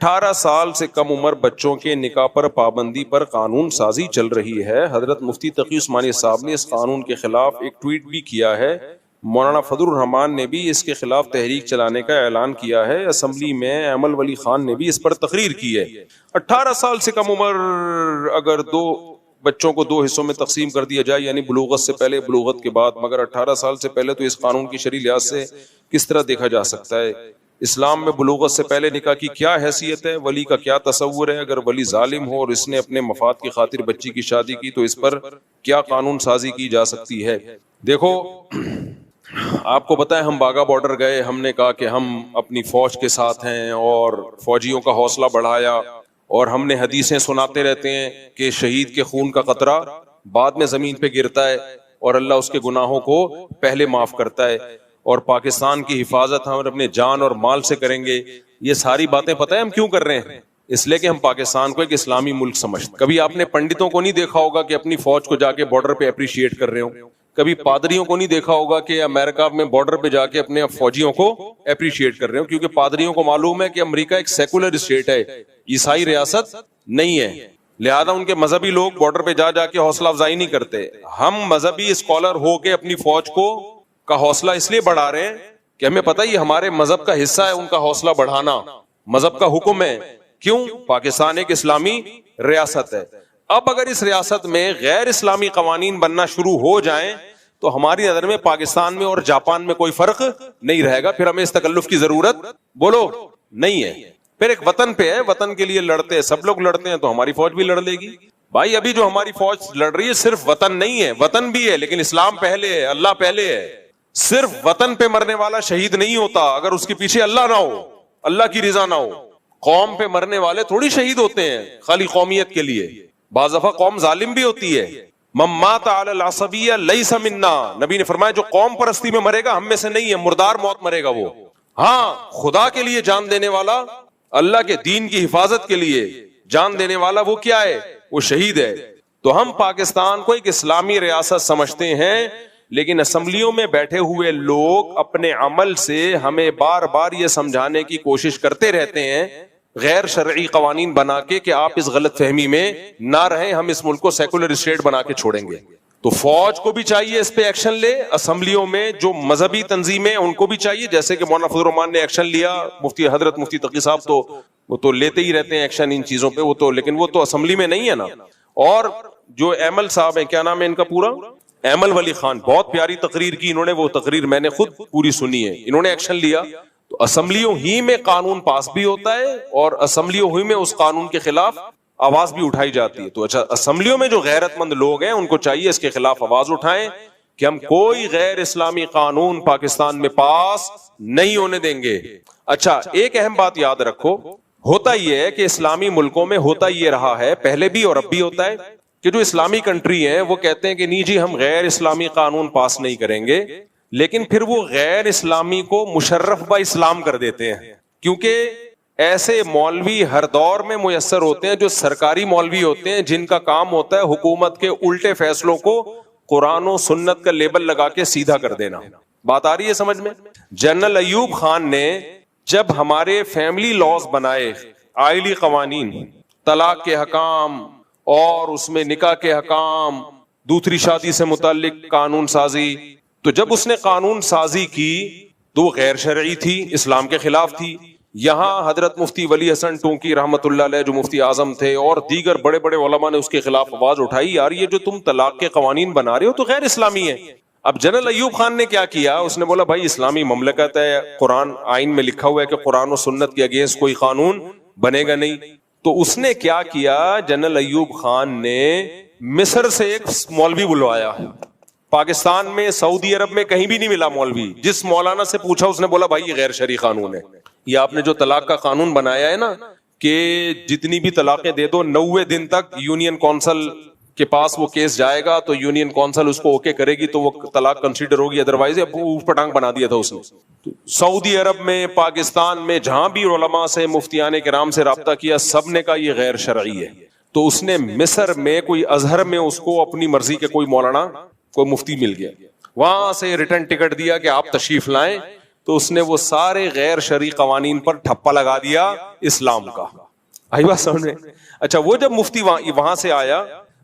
18 سال سے کم عمر بچوں کے نکاح پر پابندی پر قانون سازی چل رہی ہے۔ حضرت مفتی تقی عثمانی صاحب نے اس قانون کے خلاف ایک ٹویٹ بھی کیا ہے۔ مولانا فضل الرحمان نے بھی اس کے خلاف تحریک چلانے کا اعلان کیا ہے۔ اسمبلی میں ایمل ولی خان نے بھی اس پر تقریر کی ہے۔ 18 سال سے کم عمر اگر دو بچوں کو 2 حصوں میں تقسیم کر دیا جائے، یعنی بلوغت سے پہلے بلوغت کے بعد، مگر 18 سال سے پہلے، تو اس قانون کی شرعی لحاظ سے کس طرح دیکھا جا سکتا ہے؟ اسلام میں بلوغت سے پہلے نکاح کی کیا حیثیت ہے؟ ولی کا کیا تصور ہے؟ اگر ولی ظالم ہو اور اس نے اپنے مفاد کی خاطر بچی کی شادی کی تو اس پر کیا قانون سازی کی جا سکتی ہے؟ دیکھو، آپ کو پتا ہے ہم باغا بارڈر گئے، ہم نے کہا کہ ہم اپنی فوج کے ساتھ ہیں اور فوجیوں کا حوصلہ بڑھایا، اور ہم نے حدیثیں سناتے رہتے ہیں کہ شہید کے خون کا قطرہ بعد میں زمین پہ گرتا ہے اور اللہ اس کے گناہوں کو پہلے معاف کرتا ہے، اور پاکستان کی حفاظت ہم اپنے جان اور مال سے کریں گے۔ یہ ساری باتیں پتہ ہے ہم کیوں کر رہے ہیں؟ اس لیے کہ ہم پاکستان کو ایک اسلامی ملک سمجھتے۔ کبھی آپ نے پنڈتوں کو نہیں دیکھا ہوگا کہ اپنی فوج کو جا کے بارڈر پہ اپریشیٹ کر رہے ہوں، کبھی پادریوں کو نہیں دیکھا ہوگا کہ امریکہ میں بارڈر پہ جا کے اپنے فوجیوں کو اپریشیٹ کر رہے ہوں، کیونکہ پادریوں کو معلوم ہے کہ امریکہ ایک سیکولر اسٹیٹ ہے، عیسائی ریاست نہیں ہے، لہذا ان کے مذہبی لوگ بارڈر پہ جا کے حوصلہ افزائی نہیں کرتے۔ ہم مذہبی اسکالر ہو کے اپنی فوج کو کا حوصلہ اس لیے بڑھا رہے ہیں کہ ہمیں پتہ ہی ہمارے مذہب کا حصہ ہے ان کا حوصلہ بڑھانا، مذہب کا حکم ہے۔ کیوں؟ پاکستان ایک اسلامی ریاست ہے۔ اب اگر اس ریاست میں غیر اسلامی قوانین بننا شروع ہو جائیں تو ہماری نظر میں پاکستان میں اور جاپان میں کوئی فرق نہیں رہے گا، پھر ہمیں اس تکلف کی ضرورت بولو نہیں ہے۔ پھر ایک وطن پہ ہے، وطن کے لیے لڑتے ہیں، سب لوگ لڑتے ہیں، تو ہماری فوج بھی لڑ لے گی۔ بھائی ابھی جو ہماری فوج لڑ رہی ہے صرف وطن نہیں ہے، وطن بھی ہے لیکن اسلام پہلے ہے، اللہ پہلے ہے۔ صرف وطن پہ مرنے والا شہید نہیں ہوتا اگر اس کے پیچھے اللہ نہ ہو، اللہ کی رضا نہ ہو۔ قوم پہ مرنے والے تھوڑی شہید ہوتے ہیں خالی قومیت کے لیے، بعض دفعہ قوم ظالم بھی ہوتی ہے۔ من مات علی العصبیہ لیس منا، نبی نے فرمایا جو قوم پرستی میں مرے گا ہم میں سے نہیں ہے، مردار موت مرے گا وہ۔ ہاں، خدا کے لیے جان دینے والا، اللہ کے دین کی حفاظت کے لیے جان دینے والا، وہ کیا ہے؟ وہ شہید ہے۔ تو ہم پاکستان کو ایک اسلامی ریاست سمجھتے ہیں، لیکن اسمبلیوں میں بیٹھے ہوئے لوگ اپنے عمل سے ہمیں بار بار یہ سمجھانے کی کوشش کرتے رہتے ہیں غیر شرعی قوانین بنا کے کہ آپ اس غلط فہمی میں نہ رہیں، ہم اس ملک کو سیکولر اسٹیٹ بنا کے چھوڑیں گے۔ تو فوج کو بھی چاہیے اس پہ ایکشن لے، اسمبلیوں میں جو مذہبی تنظیمیں ان کو بھی چاہیے، جیسے کہ مولانا فضل الرحمان نے ایکشن لیا، مفتی حضرت مفتی تقی صاحب تو وہ تو لیتے ہی رہتے ہیں ایکشن ان چیزوں پہ، وہ تو لیکن وہ تو اسمبلی میں نہیں ہے نا۔ اور جو ایمل صاحب ہیں، کیا نام ہے ان کا پورا؟ ایمل ولی خان، بہت پیاری تقریر کی انہوں نے، وہ تقریر میں نے خود پوری سنی ہے۔ انہوں نے ایکشن لیا تو اسمبلیوں ہی میں قانون پاس بھی ہوتا ہے اور اسمبلیوں ہی میں اس قانون کے خلاف آواز بھی اٹھائی جاتی ہے۔ تو اچھا، اسمبلیوں میں جو غیرت مند لوگ ہیں ان کو چاہیے اس کے خلاف آواز اٹھائیں کہ ہم کوئی غیر اسلامی قانون پاکستان میں پاس نہیں ہونے دیں گے۔ اچھا، ایک اہم بات یاد رکھو، ہوتا یہ ہے کہ اسلامی ملکوں میں ہوتا یہ رہا ہے پہلے بھی اور اب بھی ہوتا ہے کہ جو اسلامی کنٹری ہیں وہ کہتے ہیں کہ نہیں جی ہم غیر اسلامی قانون پاس نہیں کریں گے، لیکن پھر وہ غیر اسلامی کو مشرف با اسلام کر دیتے ہیں، کیونکہ ایسے مولوی ہر دور میں میسر ہوتے ہیں جو سرکاری مولوی ہوتے ہیں، جن کا کام ہوتا ہے حکومت کے الٹے فیصلوں کو قرآن و سنت کا لیبل لگا کے سیدھا کر دینا۔ بات آ رہی ہے سمجھ میں؟ جنرل ایوب خان نے جب ہمارے فیملی لاز بنائے، آئلی قوانین، طلاق کے حکام اور اس میں نکاح کے حکام، دوسری شادی سے متعلق قانون سازی، تو جب اس نے قانون سازی کی تو وہ غیر شرعی تھی، اسلام کے خلاف تھی۔ یہاں حضرت مفتی ولی حسن ٹونکی رحمت اللہ علیہ جو مفتی اعظم تھے اور دیگر بڑے بڑے علماء نے اس کے خلاف آواز اٹھائی، یار یہ جو تم طلاق کے قوانین بنا رہے ہو تو غیر اسلامی ہے۔ اب جنرل ایوب خان نے کیا کیا؟ اس نے بولا بھائی اسلامی مملکت ہے، قرآن آئین میں لکھا ہوا ہے کہ قرآن و سنت کے اگینسٹ کوئی قانون بنے گا نہیں۔ تو اس نے کیا کیا؟ جنرل ایوب خان نے مصر سے ایک مولوی بلوایا، پاکستان میں سعودی عرب میں کہیں بھی نہیں ملا مولوی، جس مولانا سے پوچھا اس نے بولا بھائی یہ غیر شرعی قانون ہے۔ یہ آپ نے جو طلاق کا قانون بنایا ہے نا کہ جتنی بھی طلاقیں دے دو 90 دن تک یونین کونسل کے پاس وہ کیس جائے گا تو یونین کونسل اس کو اوکے کرے گی تو وہ طلاق کنسیڈر ہوگی، ادروائز اوٹ پٹانگ بنا دیا تھا اس نے۔ سعودی عرب میں، پاکستان میں جہاں بھی علماء سے، مفتیان کرام سے رابطہ کیا، سب نے کہا یہ غیر شرعی ہے۔ تو اس نے مصر میں کوئی ازہر میں اس کو اپنی مرضی کے کوئی مولانا کوئی مفتی مل گیا، وہاں سے ریٹرن ٹکٹ دیا کہ آپ تشریف لائیں تو اس نے وہ سارے غیر شرعی قوانین پر ٹھپا لگا دیا اسلام کا. آئی بات سمجھ میں؟ اچھا وہ جب مفتی وہاں سے آیا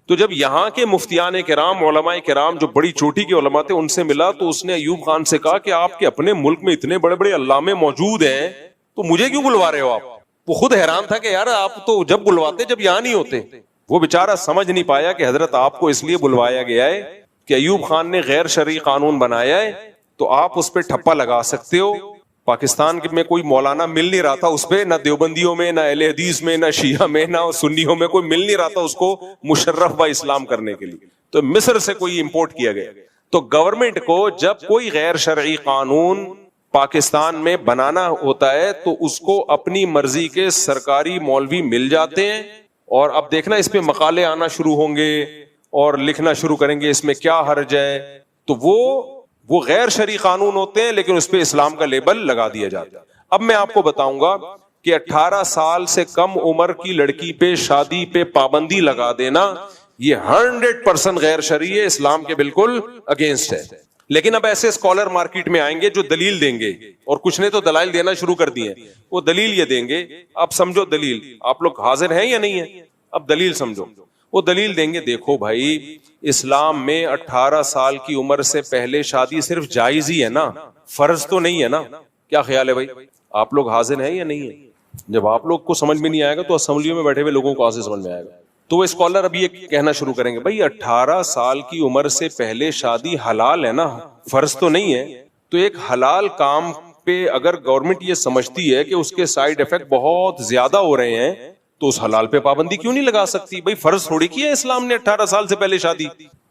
تو جب یہاں کے مفتیان کرام علماء کرام جو بڑی چوٹی کے علماء تھے ان سے ملا تو اس نے ایوب خان سے کہا کہ آپ کے اپنے ملک میں اتنے بڑے بڑے علامے موجود ہیں تو مجھے کیوں بلوا رہے ہو آپ؟ وہ خود حیران تھا کہ یار آپ تو جب بلواتے جب یہاں نہیں ہوتے. وہ بیچارہ سمجھ نہیں پایا کہ حضرت آپ کو اس لیے بلوایا گیا ہے کہ ایوب خان نے غیر شرعی قانون بنایا ہے تو آپ اس پہ ٹھپا لگا سکتے ہو. پاکستان میں کوئی مولانا مل نہیں رہا تھا اس پہ, نہ دیوبندیوں میں, نہ اہل حدیث میں, نہ شیعہ میں, نہ سنیوں میں, کوئی مل نہیں رہا تھا اس کو مشرف با اسلام کرنے کے لیے. تو مصر سے کوئی امپورٹ کیا گیا. تو گورنمنٹ کو جب کوئی غیر شرعی قانون پاکستان میں بنانا ہوتا ہے تو اس کو اپنی مرضی کے سرکاری مولوی مل جاتے ہیں, اور اب دیکھنا اس پہ مقالے آنا شروع ہوں گے اور لکھنا شروع کریں گے اس میں کیا حرج ہے. تو وہ غیر شرعی قانون ہوتے ہیں لیکن اس پہ اسلام کا لیبل لگا دیا جاتا ہے. اب میں آپ کو بتاؤں گا کہ 18 سال سے کم عمر کی لڑکی پہ شادی پہ پابندی لگا دینا یہ 100% غیر شرعی ہے, اسلام کے بالکل اگینسٹ ہے. لیکن اب ایسے اسکالر مارکیٹ میں آئیں گے جو دلیل دیں گے, اور کچھ نے تو دلائل دینا شروع کر دی ہیں. وہ دلیل یہ دیں گے, اب سمجھو دلیل, آپ لوگ حاضر ہیں یا نہیں ہیں؟ اب دلیل سمجھو. وہ دلیل دیں گے دیکھو بھائی اسلام میں 18 سال کی عمر سے پہلے شادی صرف جائز ہی ہے نا, فرض تو نہیں ہے نا. کیا خیال ہے بھائی؟ آپ لوگ حاضر ہیں یا نہیں ہیں؟ جب آپ لوگ کو سمجھ میں نہیں آئے گا تو اسمبلیوں میں بیٹھے ہوئے لوگوں کو آسے سمجھ میں آئے گا. تو وہ اسکالر اب یہ کہنا شروع کریں گے بھائی 18 سال کی عمر سے پہلے شادی حلال ہے نا, فرض تو نہیں ہے. تو ایک حلال کام پہ اگر گورنمنٹ یہ سمجھتی ہے کہ اس کے سائیڈ ایفیکٹ بہت زیادہ ہو رہے ہیں تو اس حلال پہ پابندی کیوں نہیں لگا سکتی؟ بھائی فرض تھوڑی کیا ہے اسلام نے 18 سال سے پہلے شادی.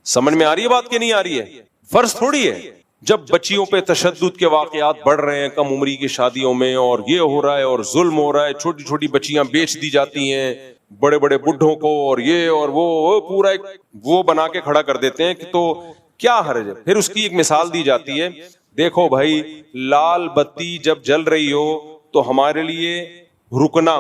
سمجھ میں آ رہی ہے بات کہ نہیں آ رہی ہے؟ فرض تھوڑی ہے. جب بچیوں پہ تشدد کے واقعات بڑھ رہے ہیں کم عمری کی شادیوں میں, اور یہ ہو رہا ہے اور ظلم ہو رہا ہے, چھوٹی چھوٹی بچیاں بیچ دی جاتی ہیں بڑے بڑے بڈھوں کو, اور یہ اور وہ پورا ایک وہ بنا کے کھڑا کر دیتے ہیں کہ تو کیا حرج ہے. پھر اس کی ایک مثال دی جاتی ہے, دیکھو بھائی لال بتی جب جل رہی ہو تو ہمارے لیے رکنا,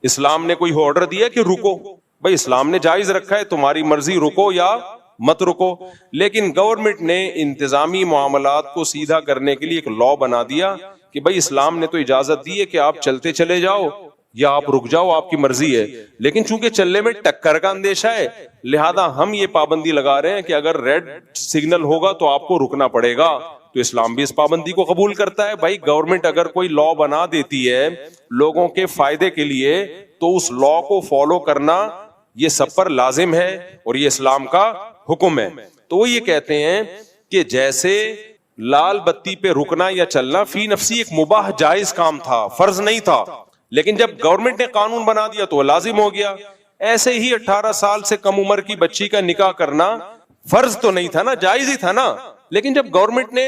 اسلام نے کوئی آرڈر دیا کہ رکو؟ بھائی اسلام نے جائز رکھا ہے, تمہاری مرضی رکو یا مت رکو. لیکن گورنمنٹ نے انتظامی معاملات کو سیدھا کرنے کے لیے ایک لا بنا دیا کہ بھائی اسلام نے تو اجازت دی ہے کہ آپ چلتے چلے جاؤ یا آپ رک جاؤ, آپ کی مرضی ہے. لیکن چونکہ چلنے میں ٹکر کا اندیشہ ہے لہذا ہم یہ پابندی لگا رہے ہیں کہ اگر ریڈ سگنل ہوگا تو آپ کو رکنا پڑے گا. تو اسلام بھی اس پابندی کو قبول کرتا ہے. بھائی گورنمنٹ اگر کوئی لا بنا دیتی ہے لوگوں کے فائدے کے لیے تو اس لا کو فالو کرنا یہ سب پر لازم ہے اور یہ اسلام کا حکم ہے. تو وہ یہ کہتے ہیں کہ جیسے لال بتی پہ رکنا یا چلنا فی نفسی ایک مباح جائز کام تھا, فرض نہیں تھا, لیکن جب گورنمنٹ نے قانون بنا دیا تو وہ لازم ہو گیا. ایسے ہی 18 سال سے کم عمر کی بچی کا نکاح کرنا فرض تو نہیں تھا نا, جائز ہی تھا نا. لیکن جب گورنمنٹ نے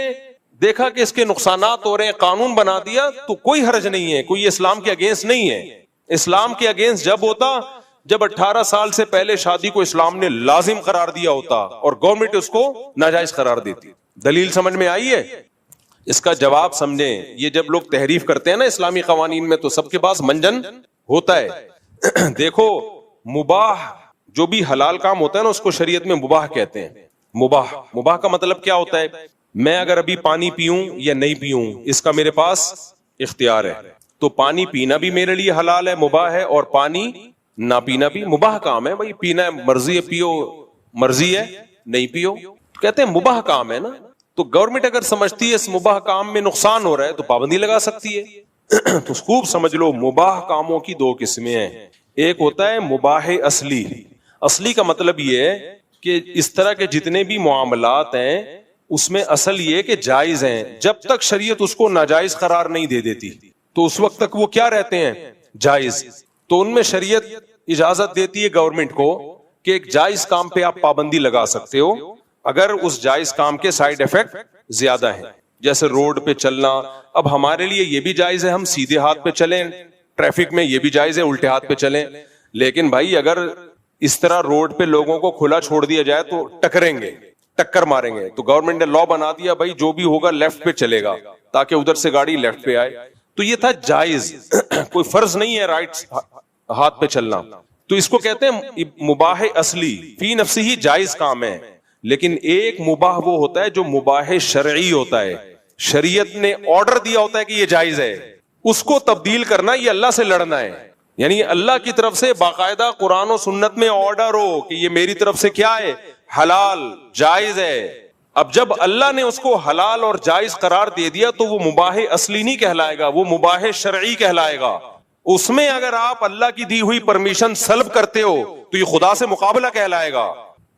دیکھا کہ اس کے نقصانات ہو رہے ہیں, قانون بنا دیا, تو کوئی حرج نہیں ہے, کوئی اسلام کے اگینسٹ نہیں ہے. اسلام کے اگینسٹ جب ہوتا جب 18 سال سے پہلے شادی کو اسلام نے لازم قرار دیا ہوتا اور گورنمنٹ اس کو ناجائز قرار دیتی. دلیل سمجھ میں آئی ہے؟ اس کا جواب سمجھیں. یہ جب لوگ تحریف کرتے ہیں نا اسلامی قوانین میں تو سب کے پاس منجن ہوتا ہے. دیکھو مباح جو بھی حلال کام ہوتا ہے نا اس کو شریعت میں مباح کہتے ہیں. مباح کا مطلب کیا ہوتا ہے؟ میں اگر ابھی پانی پیوں یا نہیں پیوں اس کا میرے پاس اختیار ہے. تو پانی پینا بھی میرے لیے حلال ہے, مباح ہے, اور پانی نہ پینا بھی مباح کام ہے. بھائی پینا ہے مرضی ہے پیو, مرضی ہے نہیں پیو, کہتے ہیں مباح کام ہے نا. تو گورنمنٹ اگر سمجھتی ہے اس مباح کام میں نقصان ہو رہا ہے تو پابندی لگا سکتی ہے. تو خوب سمجھ لو مباح کاموں کی دو قسمیں ہیں. ایک ہوتا ہے مباح اصلی. اصلی کا مطلب یہ ہے کہ اس طرح کے جتنے بھی معاملات ہیں اس میں اصل یہ کہ جائز ہیں, جب تک شریعت اس کو ناجائز قرار نہیں دے دیتی تو اس وقت تک وہ کیا رہتے ہیں؟ جائز. تو ان میں شریعت اجازت دیتی ہے گورنمنٹ کو کہ ایک جائز کام پہ آپ پابندی لگا سکتے ہو اگر اس جائز کام کے سائیڈ ایفیکٹ زیادہ ہیں. جیسے روڈ پہ چلنا, اب ہمارے لیے یہ بھی جائز ہے ہم سیدھے ہاتھ پہ چلیں ٹریفک میں, یہ بھی جائز ہے الٹے ہاتھ پہ چلیں. لیکن بھائی اگر اس طرح روڈ پہ لوگوں کو کھلا چھوڑ دیا جائے تو ٹکریں گے, ٹکر ماریں گے. تو گورنمنٹ نے لا بنا دیا بھائی جو بھی ہوگا لیفٹ پہ چلے گا تاکہ ادھر سے گاڑی لیفٹ پہ آئے. تو یہ تھا جائز, کوئی فرض نہیں ہے رائٹ ہاتھ پہ چلنا. تو اس کو کہتے ہیں مباح اصلی, فی نفسی ہی جائز کام ہے. لیکن ایک مباح وہ ہوتا ہے جو مباح شرعی ہوتا ہے. شریعت نے آرڈر دیا ہوتا ہے کہ یہ جائز ہے، اس کو تبدیل کرنا یہ اللہ سے لڑنا ہے. یعنی اللہ کی طرف سے باقاعدہ قرآن و سنت میں آرڈر ہو کہ یہ میری طرف سے کیا ہے، حلال جائز ہے. اب جب اللہ نے اس کو حلال اور جائز قرار دے دیا تو وہ مباح اصلی نہیں کہلائے گا، وہ مباح شرعی کہلائے گا. اس میں اگر آپ اللہ کی دی ہوئی پرمیشن سلب کرتے ہو تو یہ خدا سے مقابلہ کہلائے گا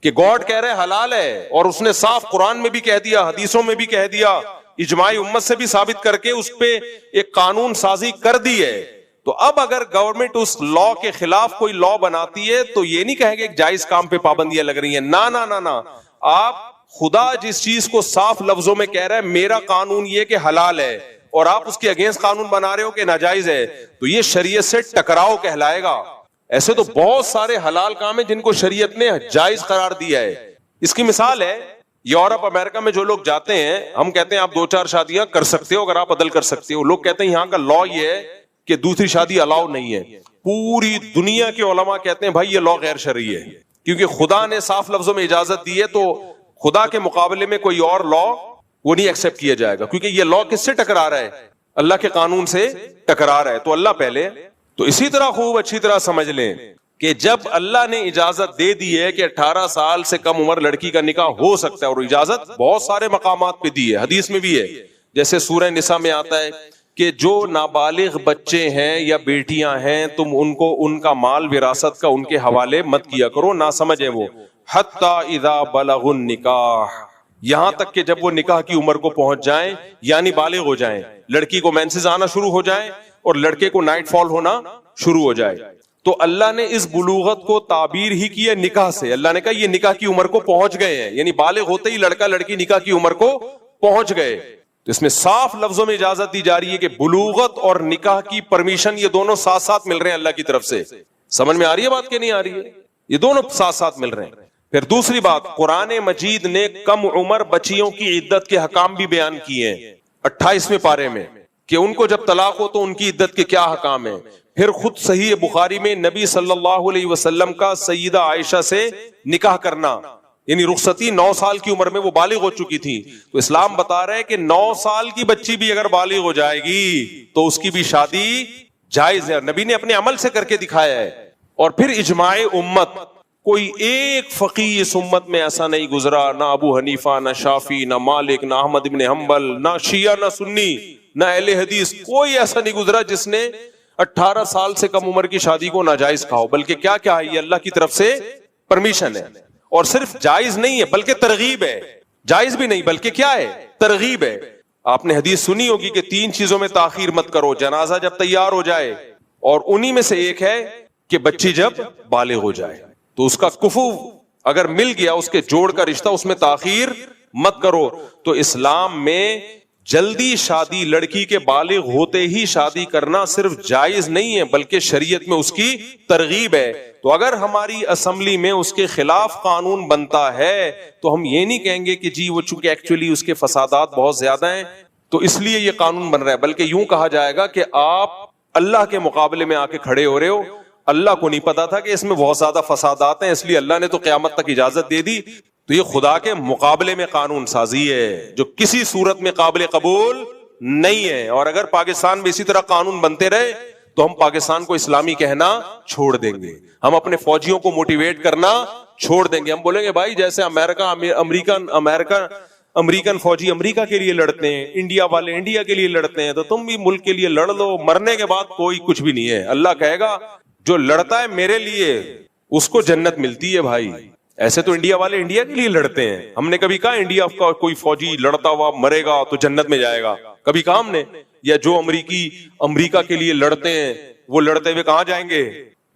کہ گاڈ کہہ رہے حلال ہے، اور اس نے صاف قرآن میں بھی کہہ دیا، حدیثوں میں بھی کہہ دیا، اجماعی امت سے بھی ثابت کر کے اس پہ ایک قانون سازی کر دی ہے. تو اب اگر گورنمنٹ اس لا کے خلاف کوئی لا بناتی ہے تو یہ نہیں کہیں گے کہ جائز کام پہ پابندیاں لگ رہی ہیں. نہ نہ نہ نہ، آپ خدا جس چیز کو صاف لفظوں میں کہہ رہا ہے میرا قانون یہ کہ حلال ہے، اور آپ اس کے اگینسٹ قانون بنا رہے ہو کہ ناجائز ہے، تو یہ شریعت سے ٹکراؤ کہلائے گا. ایسے تو بہت سارے حلال کام ہیں جن کو شریعت نے جائز قرار دیا ہے. اس کی مثال ہے یورپ امریکہ میں جو لوگ جاتے ہیں، ہم کہتے ہیں آپ 2-4 شادیاں کر سکتے ہو اگر آپ عدل کر سکتے ہو. لوگ کہتے ہیں یہاں کا لا یہ ہے کہ دوسری شادی الاؤ نہیں ہے. پوری دنیا کے علماء کہتے ہیں بھائی یہ لا غیر شرعی ہے، کیونکہ خدا نے صاف لفظوں میں اجازت دی ہے، تو خدا کے مقابلے میں کوئی اور لا وہ نہیں ایکسپٹ کیا جائے گا، کیونکہ یہ لا کس سے ٹکرا رہا ہے، اللہ کے قانون سے ٹکرا رہا ہے. تو اللہ پہلے. تو اسی طرح خوب اچھی طرح سمجھ لیں کہ جب اللہ نے اجازت دے دی ہے کہ 18 سال سے کم عمر لڑکی کا نکاح ہو سکتا ہے، اور اجازت بہت سارے مقامات پہ دی ہے، حدیث میں بھی ہے، جیسے سورہ نساء میں آتا ہے کہ جو نابالغ بچے ہیں یا بیٹیاں ہیں تم ان کو ان کا مال وراثت کا ان کے حوالے مت کیا کرو، نہ سمجھیں وہ، حتی اذا بلغوا النکاح، یہاں تک کہ جب وہ نکاح کی عمر کو پہنچ جائیں، یعنی بالغ ہو جائیں، لڑکی کو مینسز آنا شروع ہو جائیں اور لڑکے کو نائٹ فال ہونا شروع ہو جائے. تو اللہ نے اس بلوغت کو تعبیر ہی کی ہے نکاح سے. اللہ نے کہا یہ نکاح کی عمر کو پہنچ گئے ہیں، یعنی بالغ ہوتے ہی لڑکا لڑکی نکاح کی عمر کو پہنچ گئے. تو اس میں صاف لفظوں میں اجازت دی جا رہی ہے کہ بلوغت اور نکاح کی پرمیشن یہ دونوں ساتھ ساتھ مل رہے ہیں اللہ کی طرف سے. سمجھ میں آ رہی ہے بات کہ نہیں آ رہی ہے؟ یہ دونوں ساتھ ساتھ مل رہے ہیں. پھر دوسری بات، قرآن مجید نے کم عمر بچیوں کی عدت کے حکام بھی بیان کیے ہیں 28ویں پارے میں، کہ ان کو جب طلاق ہو تو ان کی عدت کے کیا حکام ہیں. پھر خود صحیح بخاری میں نبی صلی اللہ علیہ وسلم کا سیدہ عائشہ سے نکاح کرنا، یعنی رخصتی 9 سال کی عمر میں وہ بالغ ہو چکی تھی. تو اسلام بتا رہا ہے کہ 9 سال کی بچی بھی اگر بالغ ہو جائے گی تو اس کی بھی شادی جائز ہے، نبی نے اپنے عمل سے کر کے دکھایا ہے. اور پھر اجماع امت، کوئی ایک فقیہ اس امت میں ایسا نہیں گزرا، نہ ابو حنیفہ، نہ شافعی، نہ مالک، نہ احمد بن حنبل، نہ شیعہ، نہ سنی، نہ اہل حدیث، کوئی ایسا نہیں گزرا جس نے 18 سال سے کم عمر کی شادی کو ناجائز کہا ہو. بلکہ کیا کیا ہے، یہ اللہ کی طرف سے پرمیشن ہے. اور صرف جائز نہیں ہے بلکہ ترغیب ہے، جائز بھی نہیں بلکہ کیا ہے، ترغیب ہے. آپ نے حدیث سنی ہوگی کہ 3 چیزوں میں تاخیر مت کرو، جنازہ جب تیار ہو جائے، اور انہی میں سے ایک ہے کہ بچی جب بالغ ہو جائے. تو اس کا کفو اگر مل گیا، اس کے جوڑ کا رشتہ، اس میں تاخیر مت کرو. تو اسلام میں جلدی شادی، لڑکی کے بالغ ہوتے ہی شادی کرنا صرف جائز نہیں ہے بلکہ شریعت میں اس کی ترغیب ہے. تو اگر ہماری اسمبلی میں اس کے خلاف قانون بنتا ہے تو ہم یہ نہیں کہیں گے کہ جی وہ چونکہ ایکچولی اس کے فسادات بہت زیادہ ہیں تو اس لیے یہ قانون بن رہا ہے، بلکہ یوں کہا جائے گا کہ آپ اللہ کے مقابلے میں آ کے کھڑے ہو رہے ہو. اللہ کو نہیں پتا تھا کہ اس میں بہت زیادہ فسادات ہیں، اس لیے اللہ نے تو قیامت تک اجازت دے دی. تو یہ خدا کے مقابلے میں قانون سازی ہے جو کسی صورت میں قابل قبول نہیں ہے. اور اگر پاکستان میں اسی طرح قانون بنتے رہے تو ہم پاکستان کو اسلامی کہنا چھوڑ دیں گے، ہم اپنے فوجیوں کو موٹیویٹ کرنا چھوڑ دیں گے. ہم بولیں گے بھائی جیسے امریکن فوجی امریکہ کے لیے لڑتے ہیں، انڈیا والے انڈیا کے لیے لڑتے ہیں، تو تم بھی ملک کے لیے لڑ لو، مرنے کے بعد کوئی کچھ بھی نہیں ہے. اللہ کہے گا جو لڑتا ہے میرے لیے اس کو جنت ملتی ہے. بھائی ایسے تو انڈیا والے انڈیا کے لیے لڑتے ہیں، ہم نے کبھی کہا انڈیا کا کوئی فوجی لڑتا ہوا مرے گا تو جنت میں جائے گا؟ کبھی کہا ہم نے؟ یا جو امریکہ کے لیے لڑتے ہیں وہ لڑتے ہوئے کہاں جائیں گے؟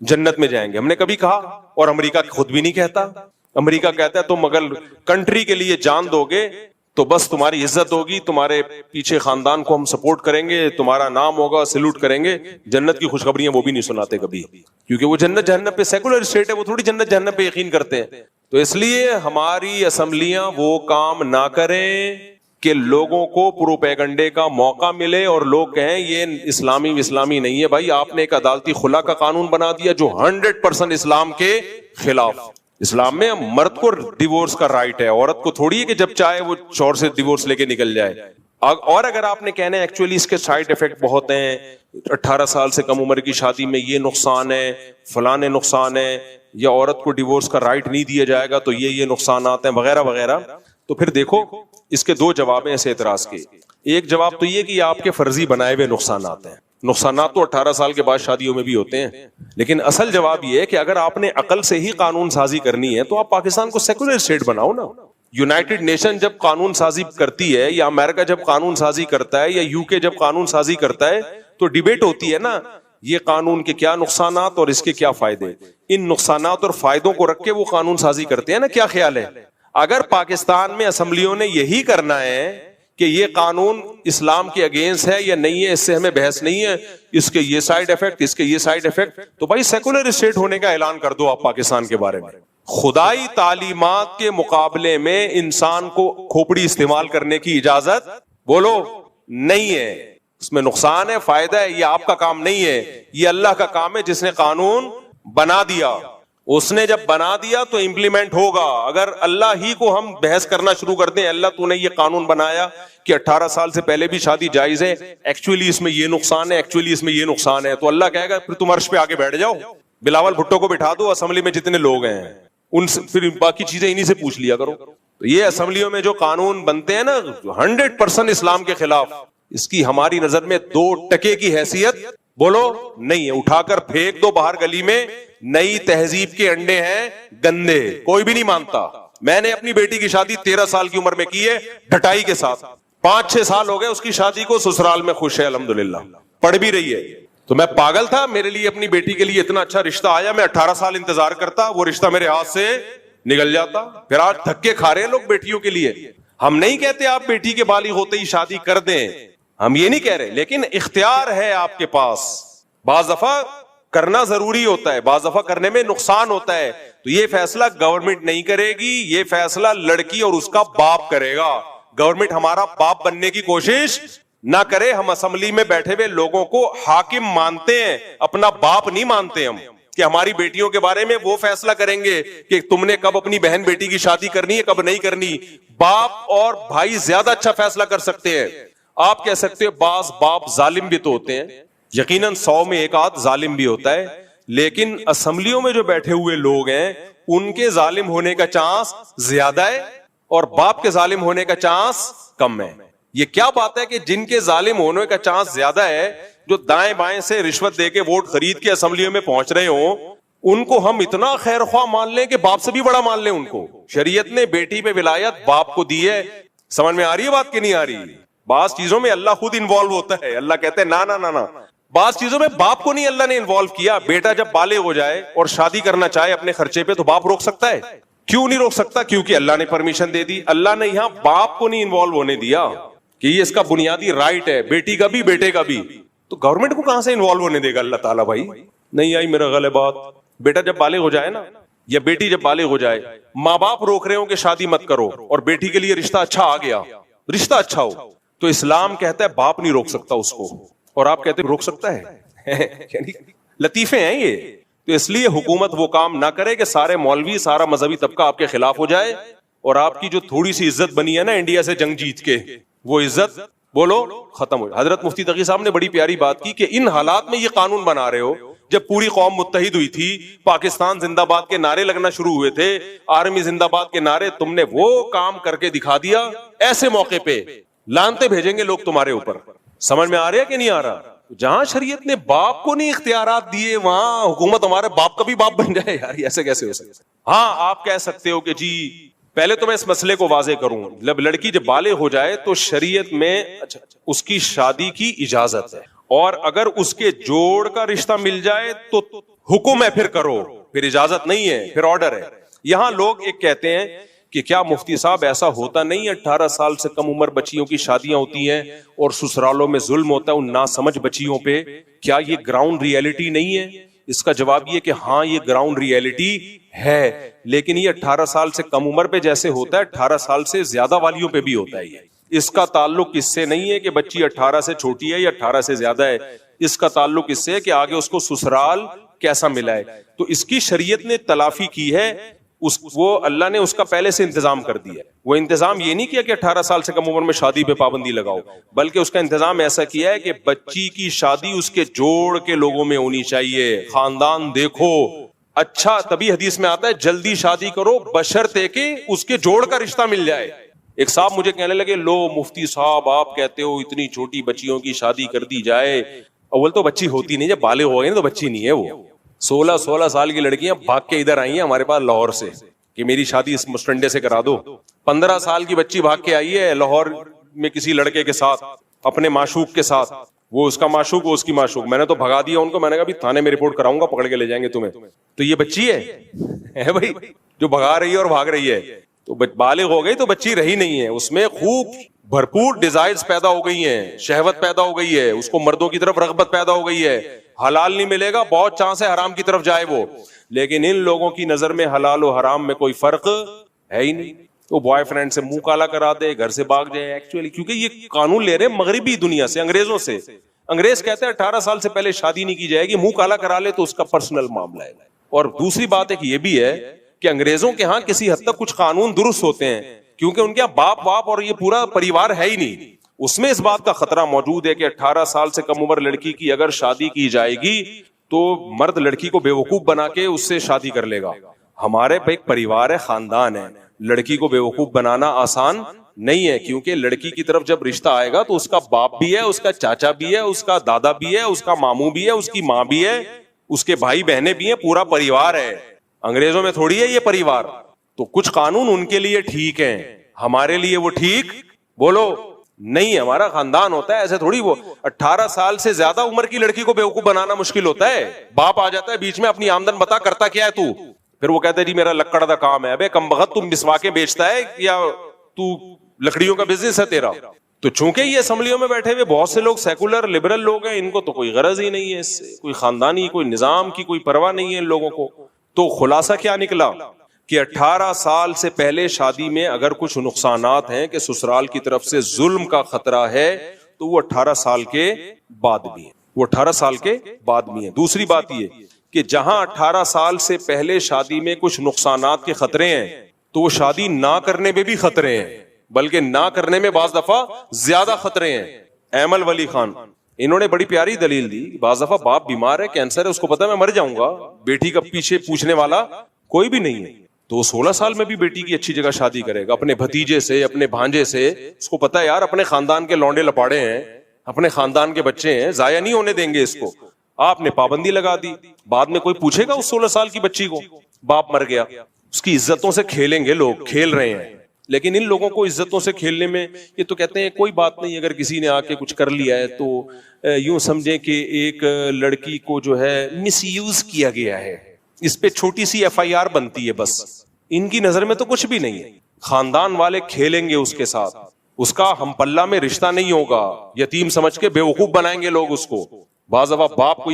جنت میں جائیں گے؟ ہم نے کبھی کہا؟ اور امریکہ خود بھی نہیں کہتا. امریکہ کہتا ہے تم اگر کنٹری کے لیے جان دو گے تو بس تمہاری عزت ہوگی، تمہارے پیچھے خاندان کو ہم سپورٹ کریں گے، تمہارا نام ہوگا، سیلوٹ کریں گے. جنت کی خوشخبریاں وہ بھی نہیں سناتے کبھی، کیونکہ وہ جنت جہنم پہ سیکولر اسٹیٹ ہے، وہ تھوڑی جنت جہنم پہ یقین کرتے ہیں. تو اس لیے ہماری اسمبلیاں وہ کام نہ کریں کہ لوگوں کو پروپیگنڈے کا موقع ملے اور لوگ کہیں یہ اسلامی نہیں ہے. بھائی آپ نے ایک عدالتی خلا کا قانون بنا دیا جو 100% اسلام کے خلاف. اسلام میں مرد کو ڈیورس کا رائٹ ہے، عورت کو تھوڑی ہے کہ جب چاہے وہ شوہر سے ڈیورس لے کے نکل جائے. اور اگر آپ نے کہنا ہے ایکچولی اس کے سائیڈ افیکٹ بہت ہیں, 18 سال سے کم عمر کی شادی میں یہ نقصان ہے, فلاں نقصان ہے, یا عورت کو ڈیورس کا رائٹ نہیں دیا جائے گا تو یہ نقصانات ہیں وغیرہ وغیرہ, تو پھر دیکھو اس کے دو جواب ہیں اس اعتراض کے. ایک جواب تو یہ کہ یہ آپ کے فرضی بنائے ہوئے نقصانات ہیں. نقصانات تو 18 سال کے بعد شادیوں میں بھی ہوتے ہیں, لیکن اصل جواب یہ ہے کہ اگر آپ نے عقل سے ہی قانون سازی کرنی ہے تو آپ پاکستان کو سیکولر اسٹیٹ بناؤ نا. یونائٹڈ نیشن جب قانون سازی کرتی ہے, یا امریکہ جب قانون سازی کرتا ہے, یا یو کے جب قانون سازی کرتا ہے, تو ڈیبیٹ ہوتی ہے نا یہ قانون کے کیا نقصانات اور اس کے کیا فائدے. ان نقصانات اور فائدوں کو رکھ کے وہ قانون سازی کرتے ہیں نا. کیا خیال ہے اگر پاکستان میں اسمبلیوں نے یہی کرنا ہے کہ یہ قانون اسلام کے اگینسٹ ہے یا نہیں ہے, اس سے ہمیں بحث نہیں ہے, اس کے یہ سائیڈ افیکٹ, اس کے یہ سائیڈ افیکٹ, تو بھائی سیکولر اسٹیٹ ہونے کا اعلان کر دو آپ پاکستان کے بارے میں. خدائی تعلیمات کے مقابلے میں انسان کو کھوپڑی استعمال کرنے کی اجازت بولو نہیں ہے. اس میں نقصان ہے, فائدہ ہے, یہ آپ کا کام نہیں ہے, یہ اللہ کا کام ہے جس نے قانون بنا دیا. اس نے جب بنا دیا تو امپلیمنٹ ہوگا. اگر اللہ ہی کو ہم بحث کرنا شروع کر دیں, اللہ تو نے یہ قانون بنایا کہ 18 سال سے پہلے بھی شادی جائز ہے, ایکچولی اس میں یہ نقصان ہے, ایکچولی اس میں یہ نقصان ہے, تو اللہ کہے گا پھر تم عرش پہ آگے بیٹھ جاؤ, بلاول بھٹو کو بٹھا دو, اسمبلی میں جتنے لوگ ہیں ان سے پھر باقی چیزیں انہی سے پوچھ لیا کرو. تو یہ اسمبلیوں میں جو قانون بنتے ہیں نا 100% اسلام کے خلاف, اس کی ہماری نظر میں 2% کی حیثیت بولو نہیں ہے. اٹھا کر پھینک دو باہر گلی میں. نئی تہذیب کے انڈے ہیں گندے, کوئی بھی نہیں مانتا. میں نے اپنی بیٹی کی شادی 13 سال کی عمر میں کی ہے ڈھٹائی کے ساتھ. 5-6 سال ہو گئے اس کی شادی کو, سسرال میں خوش ہے الحمدللہ, پڑھ بھی رہی ہے. تو میں پاگل تھا, میرے لیے اپنی بیٹی کے لیے اتنا اچھا رشتہ آیا, میں 18 سال انتظار کرتا, وہ رشتہ میرے ہاتھ سے نکل جاتا. پھر آج دھکے کھا رہے ہیں لوگ بیٹیوں کے لیے. ہم نہیں کہتے آپ بیٹی کے بالغ ہوتے ہی شادی کر دیں, ہم یہ نہیں کہہ رہے, لیکن اختیار ہے آپ کے پاس. بعض دفعہ کرنا ضروری ہوتا ہے, بعض دفعہ کرنے میں نقصان ہوتا ہے, تو یہ فیصلہ گورنمنٹ نہیں کرے گی, یہ فیصلہ لڑکی اور اس کا باپ کرے گا. گورنمنٹ ہمارا باپ بننے کی کوشش نہ کرے. ہم اسمبلی میں بیٹھے ہوئے لوگوں کو حاکم مانتے ہیں, اپنا باپ نہیں مانتے ہم, کہ ہماری بیٹیوں کے بارے میں وہ فیصلہ کریں گے کہ تم نے کب اپنی بہن بیٹی کی شادی کرنی ہے, کب نہیں کرنی. باپ اور بھائی زیادہ اچھا فیصلہ کر سکتے ہیں. آپ کہہ سکتے ہو بعض باپ ظالم بھی تو ہوتے ہیں, یقیناً 100 میں ایک آدھ ظالم بھی ہوتا ہے, لیکن اسمبلیوں میں جو بیٹھے ہوئے لوگ ہیں ان کے ظالم ہونے کا چانس زیادہ ہے اور باپ کے ظالم ہونے کا چانس کم ہے. یہ کیا بات ہے کہ جن کے ظالم ہونے کا چانس زیادہ ہے, جو دائیں بائیں سے رشوت دے کے ووٹ خرید کے اسمبلیوں میں پہنچ رہے ہوں, ان کو ہم اتنا خیر خواہ مان لیں کہ باپ سے بھی بڑا مان لیں ان کو. شریعت نے بیٹی پہ ولایت باپ کو دی ہے. سمجھ میں آ رہی ہے بات کہ نہیں آ رہی؟ بعض چیزوں میں اللہ خود انوالو ہوتا ہے, اللہ کہتے ہیں نا. بعض چیزوں میں باپ کو نہیں اللہ نے انوالو کیا. بیٹا جب بالغ ہو جائے اور شادی کرنا چاہے اپنے خرچے پہ, تو باپ روک سکتا ہے؟ کیوں نہیں روک سکتا؟ کیونکہ اللہ نے پرمیشن دے دی. اللہ نے یہاں باپ کو نہیں انوالو ہونے دیا کہ یہ اس کا بنیادی رائٹ ہے, بیٹی کا بھی بیٹے کا بھی. تو گورنمنٹ کو کہاں سے انوالو ہونے دے گا اللہ تعالیٰ؟ بھائی نہیں آئی میرا غلط بات. بیٹا جب بالغ ہو جائے نا, یا بیٹی جب بالغ ہو جائے, ماں باپ روک رہے ہوں کہ شادی مت کرو, اور بیٹی کے لیے رشتہ اچھا آ گیا, رشتہ اچھا ہو, تو اسلام کہتا ہے باپ نہیں روک سکتا اس کو, اور آپ کہتے ہیں روک سکتا ہے. لطیفے ہیں یہ. تو اس لیے حکومت وہ کام نہ کرے کہ سارے مولوی, سارا مذہبی طبقہ آپ کے خلاف ہو جائے, اور آپ کی جو تھوڑی سی عزت بنی ہے نا انڈیا سے جنگ جیت کے, وہ عزت بولو ختم ہو. حضرت مفتی تقی صاحب نے بڑی پیاری بات کی کہ ان حالات میں یہ قانون بنا رہے ہو جب پوری قوم متحد ہوئی تھی, پاکستان زندہ باد کے نعرے لگنا شروع ہوئے تھے, آرمی زندہ باد کے نعرے, تم نے وہ کام کر کے دکھا دیا. ایسے موقع پہ لانتے بھیجیں گے لوگ تمہارے اوپر. سمجھ میں آ رہا ہے کہ نہیں آ رہا؟ جہاں شریعت نے باپ کو نہیں اختیارات دیے, وہاں حکومت ہمارے باپ کا بھی باپ بن جائے. یار ایسے کیسے ہو سکتا؟ ہاں آپ کہہ سکتے ہو کہ جی پہلے تو میں اس مسئلے کو واضح کروں, جب لڑکی جب بالغ ہو جائے تو شریعت میں اس کی شادی کی اجازت ہے, اور اگر اس کے جوڑ کا رشتہ مل جائے تو حکم ہے پھر کرو, پھر اجازت نہیں ہے, پھر آرڈر ہے. یہاں لوگ ایک کہتے ہیں کہ کیا مفتی صاحب ایسا ہوتا نہیں ہے 18 سال سے کم عمر بچیوں کی شادیاں ہوتی ہیں اور سسرالوں میں ظلم ہوتا ہے ان ناسمجھ بچیوں پہ, کیا یہ گراؤنڈ ریئلٹی نہیں ہے؟ اس کا جواب یہ کہ ہاں یہ گراؤنڈ ریئلٹی ہے, لیکن یہ 18 سال سے کم عمر پہ جیسے ہوتا ہے 18 سال سے زیادہ والیوں پہ بھی ہوتا ہے. یہ اس کا تعلق اس سے نہیں ہے کہ بچی 18 سے چھوٹی ہے یا 18 سے زیادہ ہے, اس کا تعلق اس سے ہے کہ آگے اس کو سسرال کیسا ملا ہے. تو اس کی شریعت نے تلافی کی ہے وہ اللہ نے اس کا پہلے سے انتظام کر دیا. وہ انتظام یہ نہیں کیا کہ 18 سال سے کم عمر میں شادی پہ پابندی لگاؤ, بلکہ اس کا انتظام ایسا کیا ہے کہ بچی کی شادی اس کے جوڑ کے لوگوں میں ہونی چاہیے, خاندان دیکھو اچھا. تبھی حدیث میں آتا ہے جلدی شادی کرو بشرطے کہ اس کے جوڑ کا رشتہ مل جائے. ایک صاحب مجھے کہنے لگے, لو مفتی صاحب آپ کہتے ہو اتنی چھوٹی بچیوں کی شادی کر دی جائے. اول تو بچی ہوتی نہیں, جب بالغ ہو گئی نا تو بچی نہیں ہے. وہ 16 سال کی لڑکیاں بھاگ کے ادھر آئی ہیں ہمارے پاس لاہور سے کہ میری شادی اس مسٹنڈے سے کرا دو. 15 سال کی بچی بھاگ کے آئی ہے لاہور میں کسی لڑکے کے ساتھ, اپنے معشوق کے ساتھ. وہ اس کا معشوق, وہ اس کی معشوق. میں نے تو بھگا دیا ان کو, میں نے کہا بھی تھانے میں رپورٹ کراؤں گا, پکڑ کے لے جائیں گے تمہیں. تو یہ بچی ہے بھائی جو بھگا رہی ہے اور بھاگ رہی ہے. تو بالغ ہو گئی تو بچی رہی نہیں ہے. اس میں خوب بھرپور ڈیزائرز پیدا ہو گئی ہیں, شہوت پیدا ہو گئی ہے, اس کو مردوں کی طرف رغبت پیدا ہو گئی ہے. حلال نہیں ملے گا, بہت چانس ہے حرام کی طرف جائے وہ. لیکن ان لوگوں کی نظر میں حلال و حرام میں کوئی فرق ہے ہی نہیں. وہ بوائے فرینڈ سے منہ کالا کرا دے, گھر سے بھاگ جائے. ایکچولی کیونکہ یہ قانون لے رہے مغربی دنیا سے, انگریزوں سے. انگریز کہتے ہیں 18 سال سے پہلے شادی نہیں کی جائے گی, منہ کالا کرا لے تو اس کا پرسنل معاملہ ہے. اور دوسری بات ایک یہ بھی ہے کہ انگریزوں کے ہاں کسی حد تک کچھ قانون درست ہوتے ہیں, کیونکہ ان کے باپ باپ اور یہ پورا پریوار ہے ہی نہیں. اس میں اس بات کا خطرہ موجود ہے کہ 18 سال سے کم عمر لڑکی کی اگر شادی کی جائے گی تو مرد لڑکی کو بیوقوف بنا کے اس سے شادی کر لے گا. ہمارے پہ ایک پریوار ہے, خاندان ہے, لڑکی کو بیوقوف بنانا آسان نہیں ہے. کیونکہ لڑکی کی طرف جب رشتہ آئے گا تو اس کا باپ بھی ہے, اس کا چاچا بھی ہے, اس کا دادا بھی ہے, اس کا ماموں بھی ہے, اس کی ماں بھی ہے, اس کے بھائی بہنیں بھی ہیں, پورا پریوار ہے. انگریزوں میں تھوڑی ہے یہ پریوار. تو کچھ قانون ان کے لیے ٹھیک ہیں, ہمارے لیے وہ ٹھیک بولو نہیں. ہمارا خاندان ہوتا ہے ایسے تھوڑی. وہ 18 سال سے زیادہ عمر کی لڑکی کو بیوقوف بنانا مشکل ہوتا ہے. باپ آ جاتا ہے بیچ میں, اپنی آمدن بتا کرتا کیا ہے تو, پھر وہ کہتا ہے جی میرا لکڑ دا کام ہے. ابے کم بخت تم مسواکیں بیچتا ہے یا تو لکڑیوں کا بزنس ہے تیرا؟ تو چونکہ یہ اسمبلیوں میں بیٹھے ہوئے بہت سے لوگ سیکولر لبرل لوگ ہیں, ان کو تو کوئی غرض ہی نہیں ہے اس سے, کوئی خاندانی کوئی نظام کی کوئی پرواہ نہیں ہے ان لوگوں کو. تو خلاصہ کیا نکلا کہ 18 سال سے پہلے شادی میں اگر کچھ نقصانات ہیں کہ سسرال کی طرف سے ظلم کا خطرہ ہے تو وہ 18 سال کے بعد بھی ہیں, وہ 18 سال کے بعد بھی ہیں. دوسری بات یہ کہ جہاں 18 سال سے پہلے شادی میں کچھ نقصانات کے خطرے ہیں تو وہ شادی نہ کرنے میں بھی خطرے ہیں, بلکہ نہ کرنے میں بعض دفعہ زیادہ خطرے ہیں. ایمل ولی خان انہوں نے بڑی پیاری دلیل دی. بعض دفعہ باپ بیمار ہے, کینسر ہے, اس کو پتا ہے میں مر جاؤں گا, بیٹی کا پیچھے پوچھنے والا کوئی بھی نہیں ہے, تو 16 سال میں بھی بیٹی کی اچھی جگہ شادی کرے گا, اپنے بھتیجے سے, اپنے بھانجے سے. اس کو پتا ہے یار اپنے خاندان کے لونڈے لپاڑے ہیں, اپنے خاندان کے بچے ہیں, ضائع نہیں ہونے دیں گے اس کو. آپ نے پابندی لگا دی, بعد میں کوئی پوچھے گا اس 16 سال کی بچی کو, باپ مر گیا, اس کی عزتوں سے کھیلیں گے لوگ, کھیل رہے ہیں. لیکن ان لوگوں کو عزتوں سے کھیلنے میں یہ تو کہتے ہیں کوئی بات نہیں, اگر کسی نے آ کے کچھ کر لیا ہے تو یوں سمجھیں کہ ایک لڑکی کو جو ہے مس یوز کیا گیا ہے, اس پہ چھوٹی سی FIR بنتی ہے بس. ان کی نظر میں تو کچھ بھی نہیں ہے. خاندان والے کھیلیں گے اس کے ساتھ, اس کا ہم پلہ میں رشتہ نہیں ہوگا, یتیم سمجھ کے بیوقوف بنائیں گے لوگ اس کو. بعض دفعہ باپ کو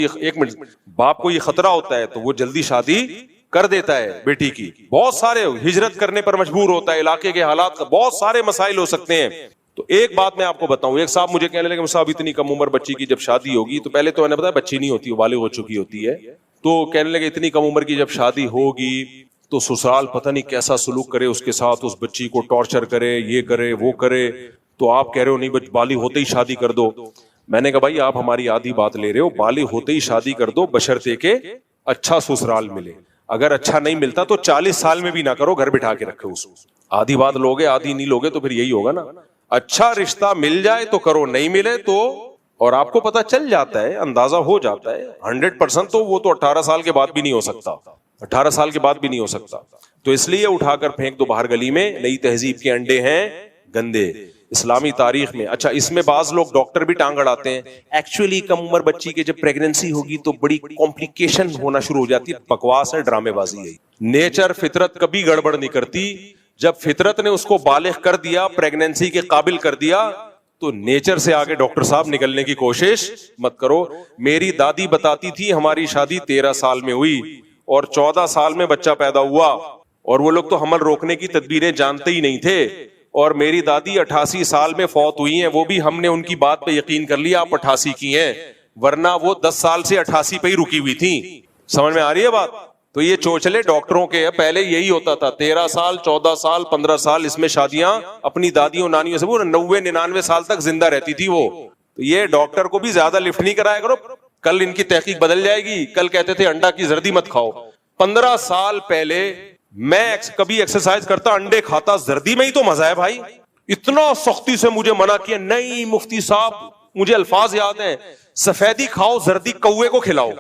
باپ کو یہ خطرہ ہوتا ہے تو وہ جلدی شادی کر دیتا ہے بیٹی کی. بہت سارے ہجرت کرنے پر مجبور ہوتا ہے, علاقے کے حالات کا بہت سارے مسائل ہو سکتے ہیں. تو ایک بات میں آپ کو بتاؤں, ایک صاحب مجھے کہنے لگے صاحب اتنی کم عمر بچی کی جب شادی ہوگی, تو پہلے تو میں نے بتایا بچی نہیں ہوتی, وہ بالغ ہو چکی ہوتی ہے. تو کہنے لگے اتنی کم عمر کی جب شادی ہوگی تو سسرال پتہ نہیں کیسا سلوک کرے اس کے ساتھ, اس بچی کو ٹارچر کرے, یہ کرے وہ کرے. تو آپ کہہ رہے ہو نہیں بالغ ہوتے ہی شادی کر دو. میں نے کہا بھائی آپ ہماری آدھی بات لے رہے ہو, بالغ ہوتے ہی شادی کر دو بشرطے کہ اچھا سسرال ملے. اگر اچھا نہیں ملتا تو 40 سال میں بھی نہ کرو, گھر بٹھا کے رکھو اس کو. آدھی بات لوگے آدھی نہیں لوگے تو پھر یہی ہوگا نا. اچھا رشتہ مل جائے تو کرو, نہیں ملے تو, اور آپ کو پتہ چل جاتا ہے, اندازہ ہو جاتا ہے 100%, تو وہ تو 18 سال کے بعد بھی نہیں ہو سکتا, 18 سال کے بعد بھی نہیں ہو سکتا. تو اس لیے اٹھا کر پھینک دو باہر گلی میں, نئی تہذیب کے انڈے ہیں گندے. اسلامی تاریخ میں اچھا اس میں بعض لوگ ڈاکٹر بھی ٹانگ اڑاتے ہیں. ایکچولی کم عمر بچی کے جب پریگننسی ہوگی تو بڑی کمپلیکیشن ہونا شروع ہو جاتی ہے. بکواس ہے, ڈرامے بازی ہے. نیچر فطرت کبھی گڑبڑ نہیں کرتی. جب فطرت نے اس کو بالغ کر دیا, پریگننسی کے قابل کر دیا, تو نیچر سے آگے ڈاکٹر صاحب نکلنے کی کوشش مت کرو. میری دادی بتاتی تھی ہماری شادی 13 سال میں ہوئی اور 14 سال میں بچہ پیدا ہوا, اور وہ لوگ تو حمل روکنے کی تدبیریں جانتے ہی نہیں تھے. اور میری دادی 88 سال میں فوت ہوئی ہیں, وہ بھی ہم نے ان کی بات پہ یقین کر لیا, آپ 88 کی ہیں, ورنہ وہ 10 سال سے 88 پہ ہی رکی ہوئی تھی. سمجھ میں آ رہی ہے بات؟ تو یہ چوچلے ڈاکٹروں کے پہلے یہی ہوتا تھا, 13 سال 14 سال 15 سال اس میں شادیاں اپنی دادیوں نانیوں سے, وہ 90-99 سال تک زندہ رہتی تھی وہ. تو یہ ڈاکٹر کو بھی زیادہ لفٹ نہیں کرایا کرو, کل ان کی تحقیق بدل جائے گی. کل کہتے تھے انڈا کی زردی مت کھاؤ, 15 سال پہلے میں کبھی ایکسرسائز کرتا انڈے کھاتا, زردی میں ہی تو مزہ ہے بھائی. اتنا سختی سے مجھے منع کیا, نہیں مفتی صاحب مجھے الفاظ یاد ہیں, سفیدی کھاؤ زردی کوے کو کھلاؤ.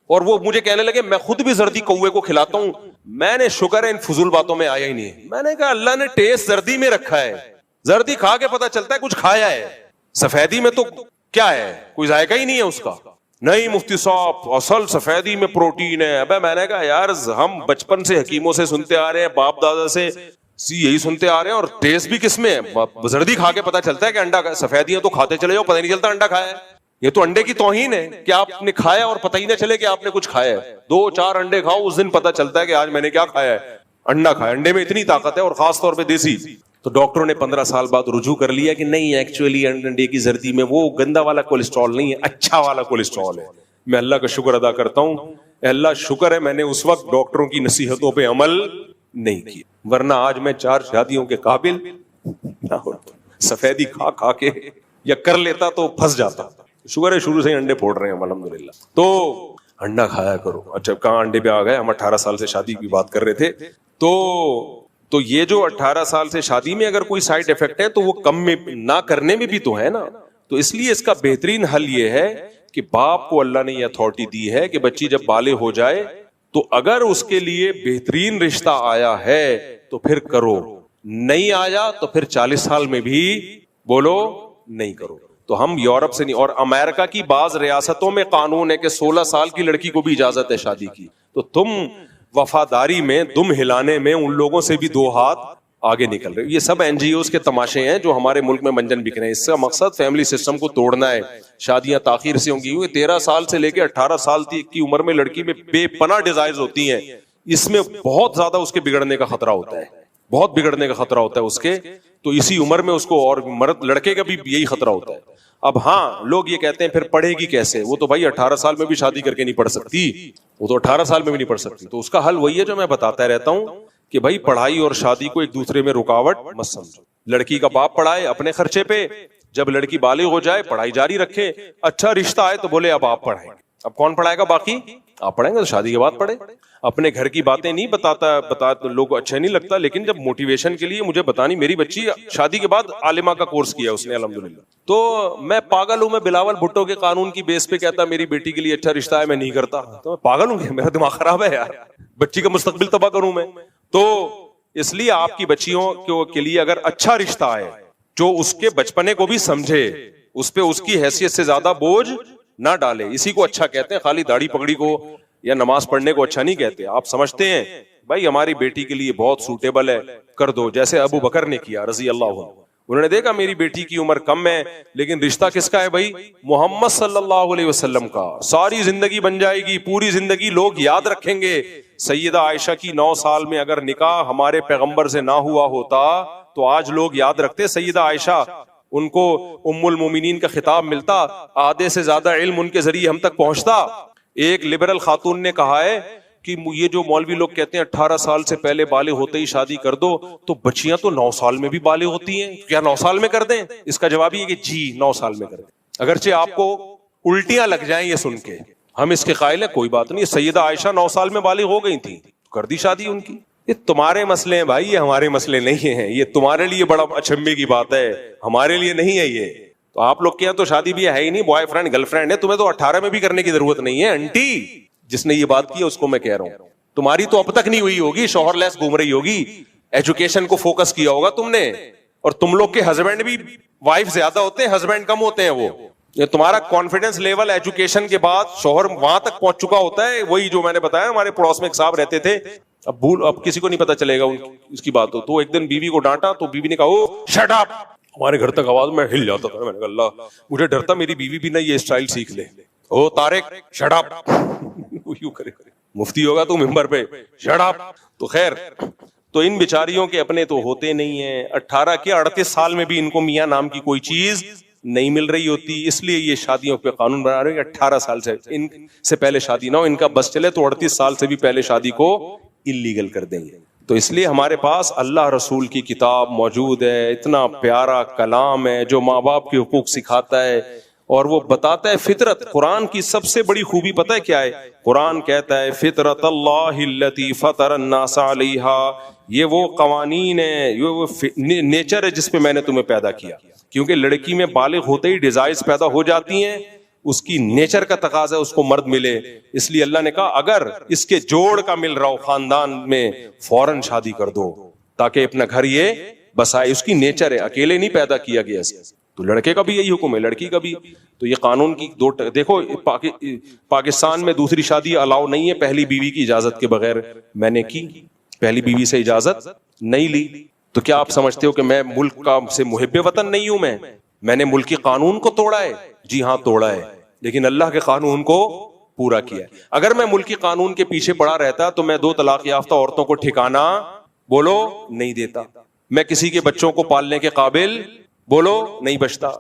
اور وہ مجھے کہنے لگے میں خود بھی زردی کوے کو کھلاتا ہوں. میں نے شکر ہے ان فضول باتوں میں آیا ہی نہیں. میں نے کہا اللہ نے ٹیسٹ زردی میں رکھا ہے, زردی کھا کے پتا چلتا ہے کچھ کھایا ہے, سفیدی میں تو کیا ہے, کوئی ذائقہ ہی نہیں ہے اس کا. نہیں مفتی صاحب اصل سفیدی میں پروٹین ہے. ابے میں نے کہا یار ہم بچپن سے حکیموں سے سنتے آ رہے ہیں, باپ دادا سے یہی سنتے آ رہے ہیں, اور ٹیسٹ بھی کس میں ہے, زردی کھا کے پتا چلتا ہے کہ انڈا, سفیدیاں تو کھاتے چلے جاؤ پتہ نہیں چلتا انڈا کھایا ہے. یہ تو انڈے کی توہین ہے کہ آپ نے کھایا اور پتہ ہی نہ چلے کہ آپ نے کچھ کھایا ہے. 2-4 انڈے کھاؤ, اس دن پتا چلتا ہے کہ آج میں نے کیا کھایا ہے, انڈا کھایا. انڈے میں اتنی طاقت ہے, اور خاص طور پہ دیسی. تو ڈاکٹروں نے 15 سال بعد رجوع کر لیا کہ نہیں ایکچولی انڈے کی زردی میں وہ گندا والا کولیسٹرول نہیں ہے, اچھا والا کولیسٹرول ہے. میں اللہ کا شکر ادا کرتا ہوں, اللہ شکر ہے میں نے اس وقت ڈاکٹروں کی نصیحتوں پہ عمل نہیں کیا, ورنہ آج میں 4 شادیوں کے قابل نہ ہوتا. سفیدی کھا کھا کے یا کر لیتا تو پھنس جاتا. شکر ہے شروع سے ہی انڈے پھوڑ رہے ہیں الحمدللہ. تو انڈا کھایا کرو. اچھا کہاں انڈے پہ آ گئے, ہم 18 سال سے شادی کی بات کر رہے تھے. تو یہ جو 18 سال سے شادی میں اگر کوئی سائیڈ افیکٹ ہے تو وہ کم میں نہ کرنے میں بھی تو ہے نا. تو اس لیے اس کا بہترین حل یہ ہے کہ باپ کو اللہ نے یہ اتھارٹی دی ہے کہ بچی جب بالغ ہو جائے تو اگر اس کے لیے بہترین رشتہ آیا ہے تو پھر کرو, نہیں آیا تو پھر 40 سال میں بھی بولو نہیں کرو. تو ہم یورپ سے نہیں, اور امریکہ کی بعض ریاستوں میں قانون ہے کہ 16 سال کی لڑکی کو بھی اجازت ہے شادی کی. تو تم وفاداری میں دم ہلانے میں ان لوگوں سے بھی 2 ہاتھ آگے نکل رہے. یہ سب NGOs کے تماشے ہیں جو ہمارے ملک میں منجن بک رہے ہیں. اس کا مقصد فیملی سسٹم کو توڑنا ہے. شادیاں تاخیر سے ہوں گی, 13 سال سے لے کے 18 سال کی عمر میں لڑکی میں بے پناہ ڈیزائرز ہوتی ہیں. اس میں بہت زیادہ اس کے بگڑنے کا خطرہ ہوتا ہے, بہت بگڑنے کا خطرہ ہوتا ہے اس کے. تو اسی عمر میں اس کو, اور مرد لڑکے کا بھی یہی خطرہ ہوتا ہے. اب ہاں لوگ یہ کہتے ہیں پھر پڑھے گی کیسے, وہ تو بھائی 18 سال میں بھی شادی کر کے نہیں پڑھ سکتی, وہ تو 18 سال میں بھی نہیں پڑھ سکتی. تو اس کا حل وہی ہے جو میں بتاتا رہتا ہوں کہ بھائی پڑھائی اور شادی کو ایک دوسرے میں رکاوٹ مت سمجھو. لڑکی کا باپ پڑھائے اپنے خرچے پہ, جب لڑکی بالغ ہو جائے پڑھائی جاری رکھے, اچھا رشتہ آئے تو بولے اب آپ پڑھائیں گے. اب کون پڑھائے گا, باقی آپ پڑھیں گے تو شادی کے بعد پڑھے. اپنے گھر کی باتیں نہیں بتا لوگوں کو اچھا نہیں لگتا, لیکن جب موٹیویشن کے لیے مجھے بتانی, میری بچی شادی کے بعد عالمہ کا کورس کیا اس نے الحمدللہ. تو میں پاگل ہوں, میں بلاول بھٹو کے قانون کی بیس پہ کہتا میری بیٹی کے لیے اچھا رشتہ ہے میں نہیں کرتا, تو میں پاگل ہوں, میرا دماغ خراب ہے یار, بچی کا مستقبل تباہ کروں میں. تو اس لیے آپ کی بچیوں کے لیے اگر اچھا رشتہ آئے جو اس کے بچپنے کو بھی سمجھے, اس پہ اس کی حیثیت سے زیادہ بوجھ نہ ڈالے, اسی کو اچھا کہتے ہیں. خالی داڑھی پگڑی کو یا نماز پڑھنے کو اچھا نہیں کہتے. آپ سمجھتے ہیں بھائی ہماری بیٹی کے لیے بہت سوٹیبل ہے کر دو, جیسے ابو بکر نے کیا رضی اللہ عنہ. انہوں نے دیکھا میری بیٹی کی عمر کم ہے لیکن رشتہ کس کا ہے بھائی, محمد صلی اللہ علیہ وسلم کا. ساری زندگی بن جائے گی, پوری زندگی لوگ یاد رکھیں گے. سیدہ عائشہ کی 9 سال میں اگر نکاح ہمارے پیغمبر سے نہ ہوا ہوتا تو آج لوگ یاد رکھتے سیدہ عائشہ, ان کو ام المومنین کا خطاب ملتا, آدھے سے زیادہ علم ان کے ذریعے ہم تک پہنچتا. ایک لبرل خاتون نے کہا ہے کہ یہ جو مولوی لوگ کہتے ہیں 18 سال سے پہلے بالغ ہوتے ہی شادی کر دو, تو بچیاں تو 9 سال میں بھی بالغ ہوتی ہیں, کیا 9 سال میں کر دیں؟ اس کا جواب یہ کہ جی 9 سال میں کر دیں. اگرچہ آپ کو الٹیاں لگ جائیں یہ سن کے, ہم اس کے قائل ہیں, کوئی بات نہیں. سیدہ عائشہ 9 سال میں بالغ ہو گئی تھی, کر دی شادی ان کی. یہ تمہارے مسئلے ہیں بھائی, یہ ہمارے مسئلے نہیں ہیں. یہ تمہارے لیے بڑا اچنبے کی بات ہے, ہمارے لیے نہیں ہے یہ. تو آپ لوگ کے یہاں تو شادی بھی ہے ہی نہیں, بوائے فرینڈ گرل فرینڈ ہے, تمہیں تو 18 میں بھی کرنے کی ضرورت نہیں ہے. انٹی جس نے یہ بات کی اس کو میں کہہ رہا ہوں, تمہاری تو اب تک نہیں ہوئی ہوگی, شوہر لیس گھوم رہی ہوگی, ایجوکیشن کو فوکس کیا ہوگا تم نے. اور تم لوگ کے ہسبینڈ بھی وائف زیادہ ہوتے ہیں, ہسبینڈ کم ہوتے ہیں. وہ یہ تمہارا کانفیڈنس لیول ایجوکیشن کے بعد شوہر وہاں تک پہنچ چکا ہوتا ہے. وہی جو میں نے بتایا, ہمارے پڑوس میں ایک صاحب رہتے تھے, اب کسی کو نہیں پتا چلے گا اس کی بات ہو, تو ایک دن بیوی کو ڈانٹا تو بیوی نے کہا او شٹ اپ. ہمارے گھر تک آواز میں ہل جاتا تھا, میں نے کہا اللہ مجھے ڈرتا میری بیوی بھی نہ یہ اسٹائل سیکھ لے. او طارق شٹ اپ, یوں کرے مفتی ہوگا تو ممبر پہ شٹ اپ. تو خیر, تو ان بیچاریوں کے اپنے تو ہوتے نہیں ہیں. 18 کے 38 سال میں بھی ان کو میاں نام کی کوئی چیز نہیں مل رہی ہوتی، اس لیے یہ شادیوں پہ قانون بنا رہے ہیں کہ 18 سال سے ان سے پہلے شادی نہ ہو، ان کا بس چلے تو 38 سال سے بھی پہلے شادی کو انلیگل کر دیں گے. تو اس لیے ہمارے پاس اللہ رسول کی کتاب موجود ہے، اتنا پیارا کلام ہے جو ماں باپ کے حقوق سکھاتا ہے اور وہ بتاتا ہے فطرت. قرآن کی سب سے بڑی خوبی پتہ ہے کیا ہے؟ قرآن کہتا ہے فطرت اللہ التی فطر الناس علیہا، یہ وہ قوانین ہیں، یہ وہ نیچر ہے جس پہ میں نے تمہیں پیدا کیا. کیونکہ لڑکی میں بالغ ہوتے ہی ڈیزائرز پیدا ہو جاتی ہیں، اس کی نیچر کا تقاضا ہے اس کو مرد ملے. اس لیے اللہ نے کہا اگر اس کے جوڑ کا مل رہا ہو خاندان میں فوراً شادی کر دو تاکہ اپنا گھر یہ بسائے. اس کی نیچر ہے، اکیلے نہیں پیدا کیا گیا اسے. تو لڑکے کا بھی یہی حکم ہے، لڑکی کا بھی. تو یہ قانون کی دیکھو پاکستان میں دوسری شادی الاؤ نہیں ہے پہلی بیوی کی اجازت کے بغیر. میں نے کی، پہلی بیوی سے اجازت نہیں لی. تو کیا آپ سمجھتے ہو کہ میں ملک کا سے محب وطن نہیں ہوں؟ میں نے ملکی قانون کو توڑا ہے؟ جی ہاں توڑا ہے، لیکن اللہ کے قانون کو پورا کیا ہے. اگر میں ملکی قانون کے پیچھے پڑا رہتا تو میں 2 طلاق یافتہ عورتوں کو ٹھکانہ بولو نہیں دیتا، میں کسی کے بچوں کو پالنے کے قابل بولو نہیں بچتا.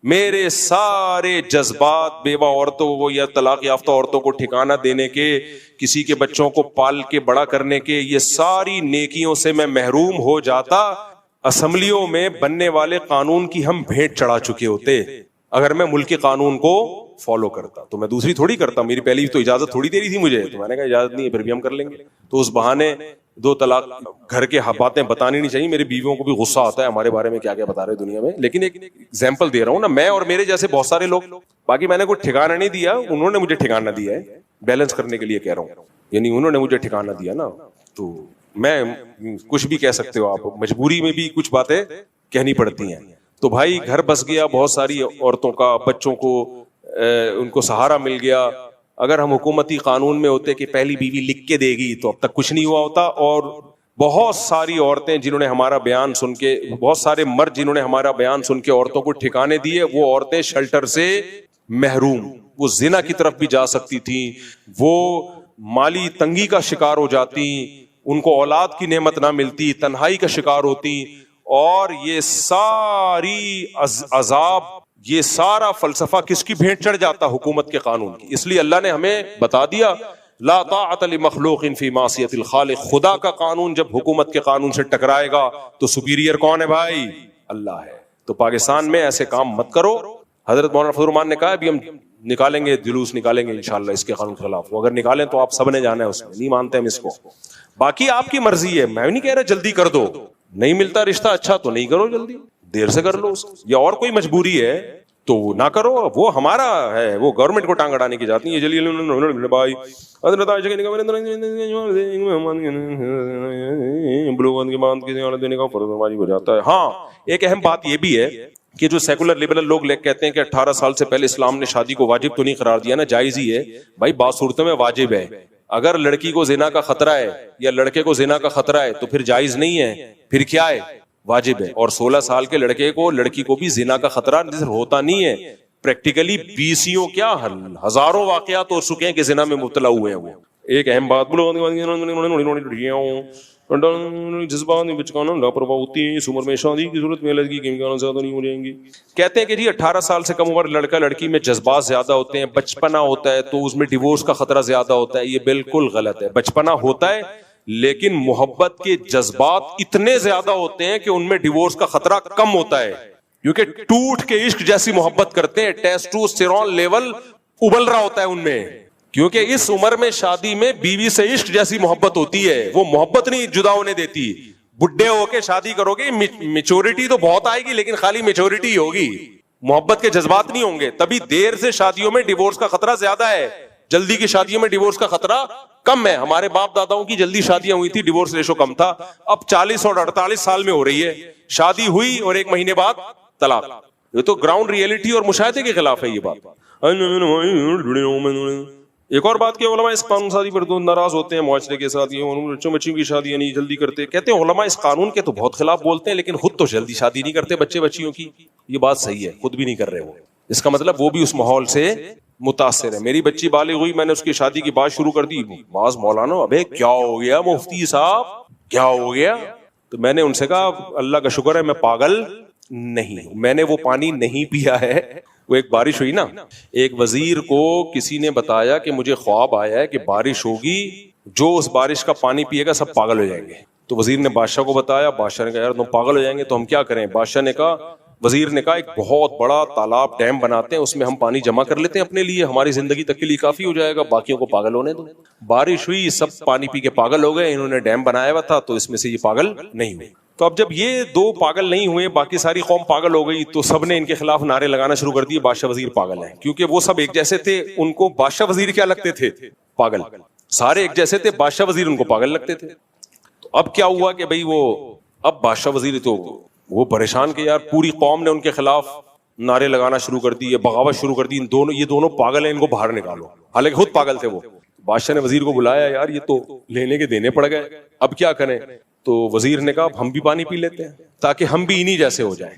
میرے سارے جذبات بیوہ عورتوں کو یا طلاق یافتہ عورتوں کو ٹھکانہ دینے کے، کسی کے بچوں کو پال کے بڑا کرنے کے، یہ ساری نیکیوں سے میں محروم ہو جاتا. اسمبلیوں میں بننے والے قانون کی ہم بھیٹ چڑھا چکے ہوتے اگر میں ملکی قانون کو فالو کرتا. تو میں دوسری تھوڑی کرتا، میری پہلی تو اجازت تھوڑی دے رہی تھی مجھے، تو میں نے کہا اجازت نہیں ہے پھر بھی ہم کر لیں گے. تو اس بہانے 2 طلاق گھر کے باتیں بتانی نہیں چاہیے. میری بیویوں کو بھی غصہ آتا ہے ہمارے بارے میں کیا کیا بتا رہے دنیا میں، لیکن ایک ایگزامپل دے رہا ہوں نا. میں اور میرے جیسے بہت سارے لوگ، باقی میں نے کوئی ٹھکانہ نہیں دیا، انہوں نے مجھے ٹھکانہ دیا ہے. بیلنس کرنے کے لیے کہہ رہا ہوں، یعنی انہوں نے مجھے ٹھکانہ دیا نا. تو میں کچھ بھی کہہ سکتے ہو آپ، مجبوری میں بھی کچھ باتیں کہنی پڑتی ہیں. تو بھائی گھر بس گیا، بہت ساری عورتوں کا، بچوں کو ان کو سہارا مل گیا. اگر ہم حکومتی قانون میں ہوتے کہ پہلی بیوی لکھ کے دے گی تو اب تک کچھ نہیں ہوا ہوتا. اور بہت ساری عورتیں جنہوں نے ہمارا بیان سن کے، بہت سارے مرد جنہوں نے ہمارا بیان سن کے عورتوں کو ٹھکانے دیے، وہ عورتیں شیلٹر سے محروم، وہ زنا کی طرف بھی جا سکتی تھیں، وہ مالی تنگی کا شکار ہو جاتی، ان کو اولاد کی نعمت نہ ملتی، تنہائی کا شکار ہوتی. اور یہ ساری عذاب، یہ سارا فلسفہ کس کی بھیٹ چڑھ جاتا؟ حکومت کے قانون کی. اس لیے اللہ نے ہمیں بتا دیا لا طاعت لمخلوق فی معصیت الخالق. خدا کا قانون جب حکومت کے قانون سے ٹکرائے گا تو سپیریئر کون ہے بھائی؟ اللہ ہے. تو پاکستان میں ایسے کام مت کرو. حضرت مولانا فضل الرحمان نے کہا ابھی ہم نکالیں گے، جلوس نکالیں گے انشاءاللہ اس کے قانون کے خلاف. وہ اگر نکالیں تو آپ سب نے جانا ہے اس میں، نہیں مانتے ہم اس کو. باقی آپ کی مرضی ہے، میں نہیں کہہ رہا جلدی کر دو، نہیں ملتا رشتہ اچھا تو نہیں کرو جلدی، دیر سے کر لو. یا اور کوئی مجبوری ہے تو نہ کرو، وہ ہمارا ہے، وہ گورنمنٹ کو ٹانگ اڑانے کی جاتی ہے. جلیل بھائی حضرت عائشہ کے نکاح دینے کا فرض واجب ہو جاتا ہے. ہاں ایک اہم بات یہ بھی ہے کہ جو سیکولر لبرل لوگ کہتے ہیں کہ 18 سال سے پہلے اسلام نے شادی کو واجب تو نہیں قرار دیا نا، جائز ہی ہے. بھائی بعض صورتوں میں واجب ہے. اگر لڑکی کو زنا کا خطرہ ہے یا لڑکے کو زنا کا خطرہ ہے تو پھر جائز نہیں ہے، پھر کیا ہے؟ واجب ہے. اور 16 سال کے لڑکے کو، لڑکی کو بھی زنا کا خطرہ ہوتا نہیں ہے. پریکٹیکلی 20 کیا ہزاروں واقعات ہو چکے ہیں کہ زنا میں مبتلا ہوئے ہیں. وہ ایک اہم بات جذبات میں بچکانا لاپرواہ ہوتی ہے. اس عمر میں شادی کی صورت میں لڑکی کے امکانات زیادہ نہیں ہو جائیں گی. کہتے ہیں کہ جی 18 سال سے کم عمر لڑکا لڑکی میں جذبات زیادہ ہوتے ہیں، بچپنا ہوتا ہے تو اس میں ڈیورس کا خطرہ زیادہ ہوتا ہے. یہ بالکل غلط ہے. بچپنا ہوتا ہے لیکن محبت کے جذبات اتنے زیادہ ہوتے ہیں کہ ان میں ڈیورس کا خطرہ کم ہوتا ہے، کیونکہ ٹوٹ کے عشق جیسی محبت کرتے ہیں. ٹیسٹوسٹیرون لیول ابل رہا ہوتا ہے ان میں، کیونکہ اس عمر میں شادی میں بیوی سے عشق جیسی محبت ہوتی ہے. وہ محبت نہیں جدا ہونے دیتی. بڈھے ہو کے شادی کرو گے، میچورٹی تو بہت آئے گی لیکن خالی میچورٹی ہوگی، محبت کے جذبات نہیں ہوں گے. تبھی دیر سے شادیوں میں ڈیورس کا خطرہ زیادہ ہے، جلدی کی شادیوں میں ڈیورس کا خطرہ کم ہے. ہمارے باپ داداؤں کی جلدی شادیاں ہوئی تھی، ڈیورس ریشو کم تھا. اب 40 اور 48 سال میں ہو رہی ہے. شادی ہوئی اور 1 مہینے بعد طلاق. یہ تو گراؤنڈ ریئلٹی اور مشاہدے کے خلاف ہے یہ بات. ایک اور بات کہ علماء اس قانون سازی پر ناراض ہوتے ہیں معاشرے کے ساتھ. بچوں بچیوں کی شادیاں نہیں جلدی کرتے. کہتے ہیں علماء اس قانون کے تو بہت خلاف بولتے ہیں لیکن خود تو جلدی شادی نہیں کرتے بچے بچیوں کی. یہ بات صحیح ہے، خود بھی نہیں کر رہے وہ. اس کا مطلب وہ بھی اس ماحول سے متاثر ہے. میری بچی بالغ ہوئی، میں نے اس کی شادی کی بات شروع کر دی. بعض مولانا ابے کیا ہو گیا مفتی صاحب، کیا ہو گیا؟ تو میں نے ان سے کہا اللہ کا شکر ہے میں پاگل نہیں, میں نے وہ پانی نہیں پیا ہے. وہ ایک بارش ہوئی نا, ایک وزیر کو کسی نے بتایا کہ مجھے خواب آیا ہے کہ بارش ہوگی, جو اس بارش کا پانی پیے گا سب پاگل ہو جائیں گے. تو وزیر نے بادشاہ کو بتایا, بادشاہ نے کہا یار تم پاگل ہو جائیں گے تو ہم کیا کریں. بادشاہ نے کہا, وزیر نے کہا ایک بہت بڑا تالاب ڈیم بناتے ہیں, اس میں ہم پانی جمع کر لیتے ہیں اپنے لیے, ہماری زندگی تک کے لیے کافی ہو جائے گا, باقیوں کو پاگل ہونے دو. بارش ہوئی, سب پانی پی کے پاگل ہو گئے, انہوں نے ڈیم بنایا ہوا تھا تو اس میں سے یہ پاگل نہیں ہوئے. تو اب جب یہ دو پاگل نہیں ہوئے, باقی ساری قوم پاگل ہو گئی, تو سب نے ان کے خلاف نعرے لگانا شروع کر دیے بادشاہ وزیر پاگل ہیں, کیونکہ وہ سب ایک جیسے تھے. ان کو بادشاہ وزیر کیا لگتے تھے؟ پاگل. سارے ایک جیسے تھے, بادشاہ وزیر ان کو پاگل لگتے تھے. تو اب کیا ہوا کہ بھئی وہ اب بادشاہ وزیر تو وہ پریشان کہ یار پوری قوم نے ان کے خلاف نعرے لگانا شروع کر دی, بغاوت شروع کر دی, یہ دونوں پاگل ہیں, ان کو باہر نکالو. حالانکہ خود پاگل تھے وہ. بادشاہ نے وزیر کو بلایا, یار یہ تو لینے کے دینے پڑ گئے, اب کیا کریں. تو وزیر نے کہا ہم بھی پانی پی لیتے ہیں تاکہ ہم بھی انہی جیسے ہو جائیں.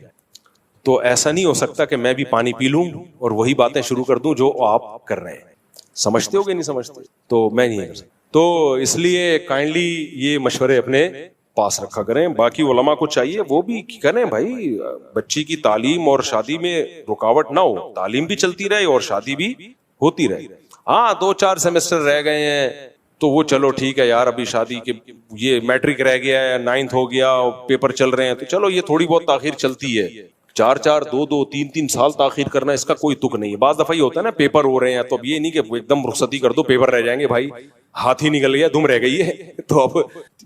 تو ایسا نہیں ہو سکتا کہ میں بھی پانی پی لوں اور وہی باتیں شروع کر دوں جو آپ کر رہے ہیں. سمجھتے ہو کہ نہیں سمجھتے؟ تو میں نہیں کر سکتا. تو اس لیے کائنڈلی یہ مشورے اپنے پاس رکھا کریں. باقی علماء کو چاہیے وہ بھی کریں بھائی, بچی کی تعلیم اور شادی میں رکاوٹ نہ ہو, تعلیم بھی چلتی رہے اور شادی بھی ہوتی رہے. ہاں 2-4 سیمسٹر رہ گئے ہیں تو وہ چلو ٹھیک ہے یار, ابھی شادی کے یہ میٹرک رہ گیا ہے, 9th ہو گیا, پیپر چل رہے ہیں, تو چلو یہ تھوڑی بہت تاخیر چلتی ہے. 4-4 2-2 3-3 سال تاخیر کرنا اس کا کوئی تک نہیں ہے. بعض دفعہ یہ ہوتا ہے نا پیپر ہو رہے ہیں تو اب یہ نہیں کہ ایک دم رخصتی کر دو, پیپر رہ جائیں گے بھائی, ہاتھ ہی نکل گیا, دم رہ گئی ہے, تو اب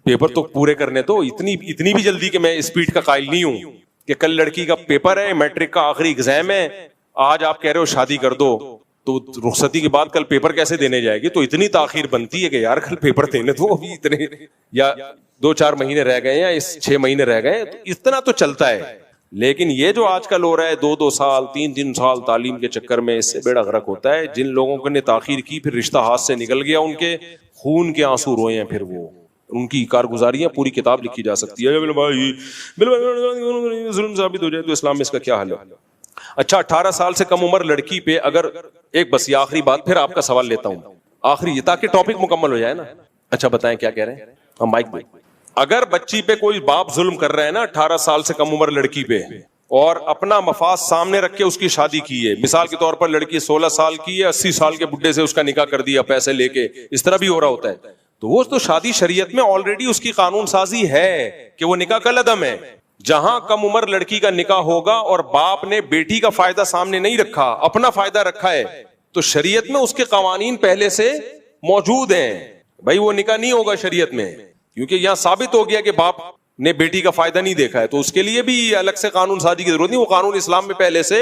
پیپر تو پورے کرنے. تو اتنی بھی جلدی کہ میں اسپیڈ کا قائل نہیں ہوں کہ کل لڑکی کا پیپر ہے, میٹرک کا آخری ایگزام ہے, آج آپ کہہ رہے ہو شادی کر دو, تو رخصتی کے بعد کل پیپر کیسے دینے جائے گی. تو اتنی تاخیر بنتی ہے کہ یار کل پیپر دینے دو, ابھی اتنے یا 2-4 مہینے رہ گئے یا 6 مہینے رہ گئے, تو اتنا تو چلتا ہے. لیکن یہ جو آج کل ہو رہا ہے 2-2 سال 3-3 سال تعلیم کے چکر میں, اس سے بیڑا غرق ہوتا ہے. جن لوگوں نے تاخیر کی پھر رشتہ ہاتھ سے نکل گیا, ان کے خون کے آنسو روئے ہیں, پھر وہ ان کی کارگزاریاں پوری کتاب لکھی جا سکتی ہے. ظلم ثابت ہو جائے تو اسلام میں اس کا کیا حل ہے؟ اچھا 18 سال سے کم عمر لڑکی پہ اگر ایک بس یہ آخری بات, پھر آپ کا سوال لیتا ہوں آخری, تاکہ ٹاپک مکمل ہو جائے نا. اچھا بتائیں کیا کہہ رہے ہیں, ہم مائک دیں. اگر بچی پہ کوئی باپ ظلم کر رہا ہے نا 18 سال سے کم عمر لڑکی پہ, اور اپنا مفاد سامنے رکھ کے اس کی شادی کی ہے, مثال کے طور پر لڑکی 16 سال کی ہے, 80 سال کے بڈھے سے اس کا نکاح کر دیا پیسے لے کے, اس طرح بھی ہو رہا ہوتا ہے, تو وہ تو شادی شریعت میں آلریڈی اس کی قانون سازی ہے کہ وہ نکاح کالعدم ہے. جہاں کم عمر لڑکی کا نکاح ہوگا اور باپ نے بیٹی کا فائدہ سامنے نہیں رکھا, اپنا فائدہ رکھا ہے, تو شریعت میں اس کے قوانین پہلے سے موجود ہیں. بھائی وہ نکاح نہیں ہوگا شریعت میں, کیونکہ یہاں ثابت ہو گیا کہ باپ نے بیٹی کا فائدہ نہیں دیکھا ہے, تو اس کے لیے بھی الگ سے قانون سازی کی ضرورت نہیں, وہ قانون اسلام میں پہلے سے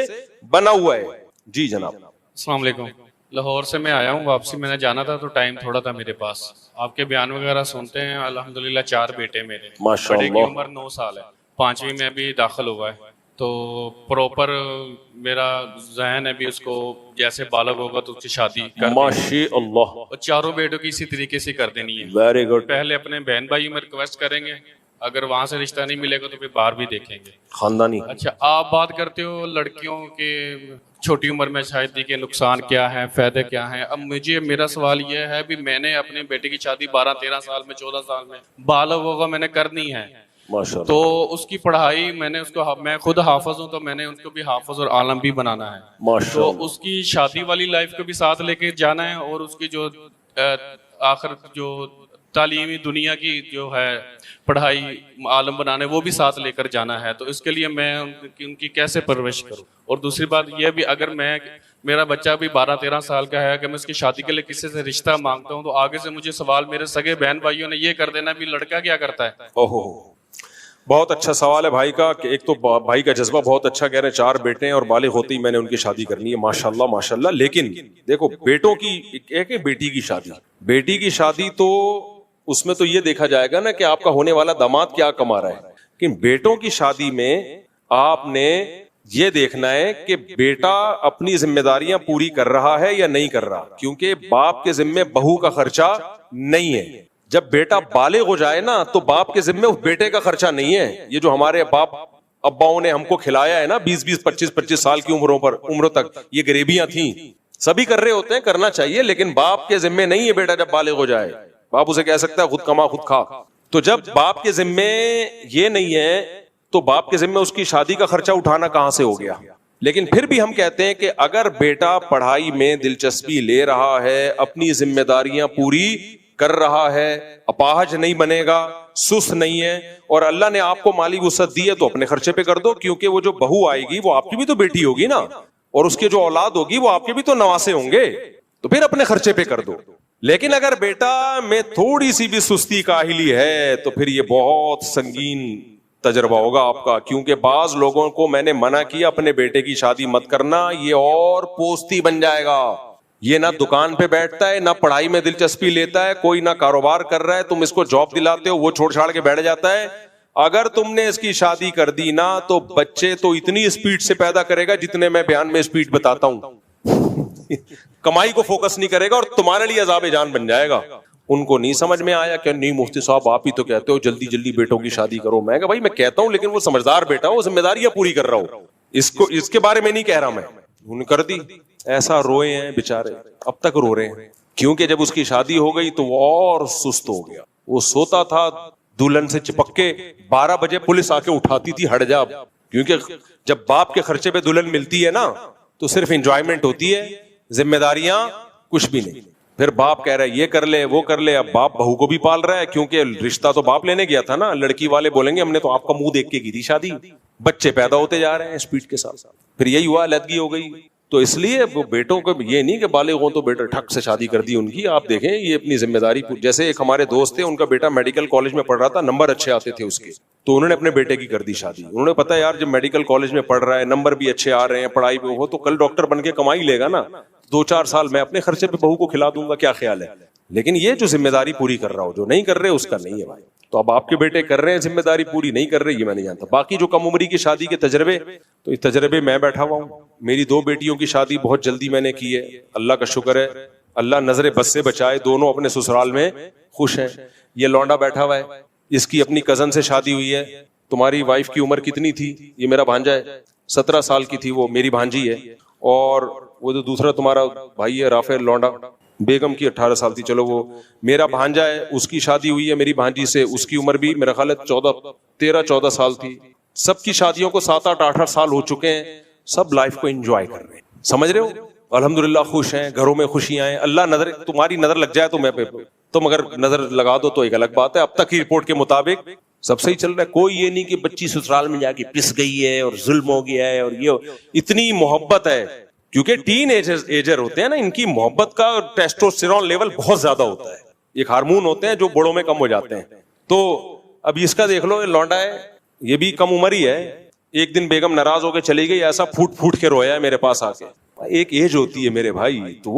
بنا ہوا ہے. جی جناب. السلام علیکم. لاہور سے میں آیا ہوں, واپسی میں نے جانا تھا تو ٹائم تھوڑا تھا میرے پاس. آپ کے بیان وغیرہ سنتے ہیں. الحمدللہ 4 بیٹے میرے, بڑے کی عمر 9 سال ہے, 5ویں میں بھی داخل ہوا ہے. تو پروپر میرا ذہن ہے بھی اس کو جیسے بالغ ہوگا تو اس کی شادی کر ماشاءاللہ, اور 4 بیٹوں کی اسی طریقے سے کر دینی ہے. Very good. پہلے اپنے بہن بھائیوں میں ریکویسٹ کریں گے, اگر وہاں سے رشتہ نہیں ملے گا تو پھر باہر بھی دیکھیں گے خاندانی. اچھا آپ بات کرتے ہو لڑکیوں کے چھوٹی عمر میں شادی کے نقصان کیا ہے, فائدے کیا ہیں. اب میرا سوال یہ ہے بھی میں نے اپنے بیٹے کی شادی 12-13 سال میں 14 سال میں بالغ ہوگا میں نے کرنی ہے, تو اس کی پڑھائی میں خود حافظ ہوں تو میں نے اس کو بھی حافظ اور عالم بھی بنانا ہے. تو اس کی شادی والی لائف کو بھی ساتھ لے کے جانا ہے, اور اس کی جو آخر جو تعلیمی دنیا کی جو ہے پڑھائی عالم بنانے وہ بھی ساتھ لے کر جانا ہے. تو اس کے لیے میں ان کی کیسے پرورش کروں. اور دوسری بات یہ بھی, اگر میرا بچہ بھی 12-13 سال کا ہے, اگر میں اس کی شادی کے لیے کسی سے رشتہ مانگتا ہوں تو آگے سے مجھے سوال میرے سگے بہن بھائیوں نے یہ کر دینا بھی لڑکا کیا کرتا ہے. اوہو, بہت اچھا سوال ہے بھائی کا, کہ ایک تو بھائی کا جذبہ بہت اچھا, کہہ رہے ہیں 4 بیٹے ہیں اور بالغ ہوتے ہی میں نے ان کی شادی کرنی ہے. ماشاءاللہ ماشاءاللہ. لیکن دیکھو بیٹوں کی ایک ہے بیٹی کی شادی, بیٹی کی شادی تو اس میں تو یہ دیکھا جائے گا نا کہ آپ کا ہونے والا داماد کیا کما رہا ہے. لیکن بیٹوں کی شادی میں آپ نے یہ دیکھنا ہے کہ بیٹا اپنی ذمہ داریاں پوری کر رہا ہے یا نہیں کر رہا, کیونکہ باپ کے ذمے بہو کا خرچہ نہیں ہے. جب بیٹا بالغ ہو جائے نا تو باپ کے ذمے اس بیٹے کا خرچہ نہیں ہے. یہ جو ہمارے باپ اباؤں نے ہم کو کھلایا ہے نا 20-20 25-25 سال کی عمروں تک, یہ غریبیاں تھیں, سبھی کر رہے ہوتے ہیں, کرنا چاہیے, لیکن باپ کے ذمے نہیں ہے بیٹا جب بالغ ہو جائے. باپ اسے کہہ سکتا ہے خود کما خود کھا. تو جب باپ کے ذمے یہ نہیں ہے تو باپ کے ذمہ اس کی شادی کا خرچہ اٹھانا کہاں سے ہو گیا؟ لیکن پھر بھی ہم کہتے ہیں کہ اگر بیٹا پڑھائی میں دلچسپی لے رہا ہے, اپنی ذمہ داریاں پوری کر رہا ہے, اپاہج نہیں بنے گا, سست نہیں ہے, اور اللہ نے آپ کو مالی وسعت دی ہے تو اپنے خرچے پہ کر دو, کیونکہ وہ جو بہو آئے گی وہ آپ کی بھی تو بیٹی ہوگی نا, اور اس کے جو اولاد ہوگی وہ آپ کے بھی تو نواسے ہوں گے, تو پھر اپنے خرچے پہ کر دو. لیکن اگر بیٹا میں تھوڑی سی بھی سستی کاہلی ہے تو پھر یہ بہت سنگین تجربہ ہوگا آپ کا, کیونکہ بعض لوگوں کو میں نے منع کیا اپنے بیٹے کی شادی مت کرنا, یہ اور پوستی بن جائے گا, یہ نہ دکان پہ بیٹھتا ہے, نہ پڑھائی میں دلچسپی لیتا ہے, کوئی نہ کاروبار کر رہا ہے, تم اس کو جاب دلاتے ہو وہ چھوڑ چھاڑ کے بیٹھ جاتا ہے. اگر تم نے اس کی شادی کر دی نا تو بچے تو اتنی اسپیڈ سے پیدا کرے گا جتنے میں بیان میں اسپیڈ بتاتا ہوں, کمائی کو فوکس نہیں کرے گا اور تمہارے لیے عذاب جان بن جائے گا. ان کو نہیں سمجھ میں آیا کہ نہیں مفتی صاحب آپ ہی تو کہتے ہو جلدی جلدی بیٹوں کی شادی کرو. میں کہا بھائی میں کہتا ہوں لیکن وہ سمجھدار بیٹا ہو, ذمہ داریاں پوری کر رہا ہو, اس کے بارے میں نہیں کہہ رہا میں. انہوں نے کر دی, ایسا روئے ہیں بیچارے, اب تک رو رہے ہیں, کیونکہ جب اس کی شادی ہو گئی تو وہ اور سست ہو گیا. وہ سوتا تھا دلہن سے چپک کے, 12 بجے پولیس آ کے اٹھاتی تھی ہٹ جا, کیونکہ جب باپ کے خرچے پہ دلہن ملتی ہے نا تو صرف انجوائمنٹ ہوتی ہے, ذمہ داریاں کچھ بھی نہیں. پھر باپ کہہ رہا ہے یہ کر لے وہ کر لے, اب باپ بہو کو بھی پال رہا ہے کیونکہ رشتہ تو باپ لینے گیا تھا نا. لڑکی والے بولیں گے ہم نے تو آپ کا منہ دیکھ کے کی تھی شادی, بچے پیدا ہوتے جا رہے ہیں اسپیڈ کے ساتھ, پھر یہی ہوا علیحدگی ہو گئی. تو اس لیے وہ بیٹوں کو یہ نہیں کہ بالغ ہوں تو بیٹا ٹھک سے شادی کر دی ان کی. آپ دیکھیں یہ اپنی ذمہ داری, جیسے ایک ہمارے دوست تھے ان کا بیٹا میڈیکل کالج میں پڑھ رہا تھا, نمبر اچھے آتے تھے اس کے, تو انہوں نے اپنے بیٹے کی کر دی شادی. انہوں نے پتا یار جب میڈیکل کالج میں پڑھ رہا ہے, نمبر بھی اچھے آ رہے ہیں, پڑھائی میں ہو تو کل ڈاکٹر بن کے کمائی لے گا نا, 2-4 سال میں اپنے خرچے پہ بہو کو کھلا دوں گا, کیا خیال ہے. لیکن یہ جو ذمہ داری پوری کر رہا ہو, جو نہیں کر رہے اس کا نہیں ہے بھائی. تو اب آپ کے بیٹے کر رہے ہیں ذمہ داری پوری, نہیں کر رہے یہ میں نہیں جانتا. باقی جو کم عمری کی شادی کے تجربے, تو یہ تجربے میں بیٹھا ہوا ہوں. میری 2 بیٹیوں کی شادی بہت جلدی میں نے کی ہے, اللہ کا شکر ہے, اللہ نظر بد سے بچائے, دونوں اپنے سسرال میں خوش ہیں. یہ لونڈا بیٹھا ہوا ہے, اس کی اپنی کزن سے شادی ہوئی ہے. تمہاری وائف کی عمر کتنی تھی؟ یہ میرا بھانجا ہے, 17 سال کی تھی, وہ میری بھانجی ہے. اور وہ جو دوسرا تمہارا بھائی ہے رافع لونڈا, بیگم کی 18 سال تھی, چلو وہ میرا بھانجا ہے, اس کی شادی ہوئی ہے میری بھانجی سے, اس کی عمر بھی میرا خیال ہے 13-14 سال تھی. سب کی شادیوں کو 7-8 سال ہو چکے ہیں, سب لائف کو انجوائے کر رہے ہیں, سمجھ رہے ہو, الحمدللہ خوش ہیں, گھروں میں خوشیاں ہیں. اللہ نظر, تمہاری نظر لگ جائے تو میں پہ, تم اگر نظر لگا دو تو ایک الگ بات ہے. اب تک کی رپورٹ کے مطابق سب صحیح چل رہا ہے. کوئی یہ نہیں کہ بچی سسرال میں جا کے پس گئی ہے اور ظلم ہو گیا ہے, اور یہ اتنی محبت ہے, کیونکہ ٹین ایجر ہوتے ہیں نا, ان کی محبت کا ٹیسٹوسٹیرون لیول بہت زیادہ ہوتا ہے. ایک ہارمون ہوتے ہیں جو بڑوں میں کم ہو جاتے ہیں. تو اب اس کا دیکھ لو, یہ لونڈا ہے, یہ بھی کم عمر ہی ہے. ایک دن بیگم ناراض ہو کے چلی گئی, ایسا پھوٹ پھوٹ کے رویا ہے میرے پاس آ کے. ایک ایج ہوتی ہے میرے بھائی, تو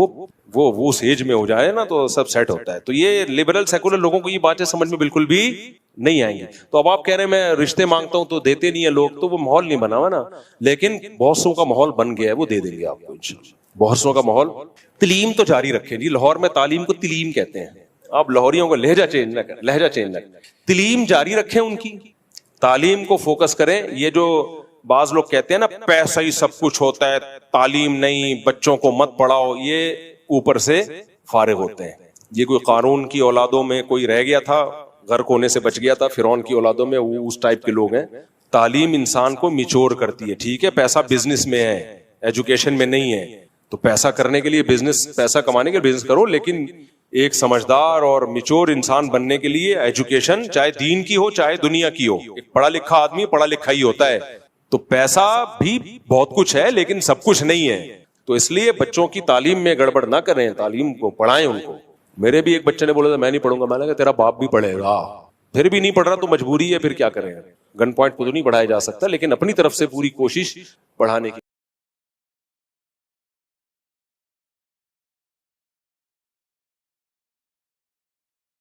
وہ اس ایج میں ہو جائے نا تو سب سیٹ ہوتا ہے. تو یہ لبرل سیکولر لوگوں کو یہ باتیں سمجھ میں بالکل بھی نہیں آئیں گی. تو اب آپ کہہ رہے ہیں میں رشتے مانگتا ہوں تو دیتے نہیں ہیں لوگ, تو وہ ماحول نہیں بنا ہوا نا. لیکن بہت سو کا ماحول بن گیا ہے, وہ دے دیں گے آپ کو انشاءاللہ. بہت سو کا ماحول. تعلیم تو جاری رکھیں جی, لاہور میں تعلیم کو تلیم کہتے ہیں. آپ لاہوریوں کو لہجہ چینج نہ کریں, لہجہ چینج نہ کریں, تعلیم جاری رکھیں, ان کی تعلیم کو فوکس کریں. یہ جو بعض لوگ کہتے ہیں نا پیسہ ہی سب کچھ ہوتا ہے, تعلیم نہیں, بچوں کو مت پڑھاؤ, یہ اوپر سے فارغ ہوتے ہیں. یہ کوئی قارون کی اولادوں میں کوئی رہ گیا تھا, غرق ہونے سے بچ گیا تھا, فرعون کی اولادوں میں وہ اس ٹائپ کے لوگ ہیں. تعلیم انسان کو میچور کرتی ہے. ٹھیک ہے پیسہ بزنس میں ہے, ایجوکیشن میں نہیں ہے, تو پیسہ کرنے کے لیے بزنس, پیسہ کمانے کے لیے بزنس کرو, لیکن ایک سمجھدار اور میچور انسان بننے کے لیے ایجوکیشن چاہے دین کی ہو چاہے دنیا کی ہو. ایک پڑھا لکھا آدمی پڑھا لکھا ہی ہوتا ہے. تو پیسہ بھی بہت کچھ ہے لیکن سب کچھ نہیں ہے. تو اس لیے بچوں کی تعلیم میں گڑبڑ نہ کریں, تعلیم کو پڑھائیں ان کو. میرے بھی ایک بچے نے بولا تھا میں نہیں پڑھوں گا, میں نے کہا تیرا باپ بھی پڑھے گا, پھر بھی نہیں پڑھ رہا تو مجبوری ہے, پھر کیا کریں. گن پوائنٹ کو تو نہیں پڑھایا جا سکتا, لیکن اپنی طرف سے پوری کوشش پڑھانے کی.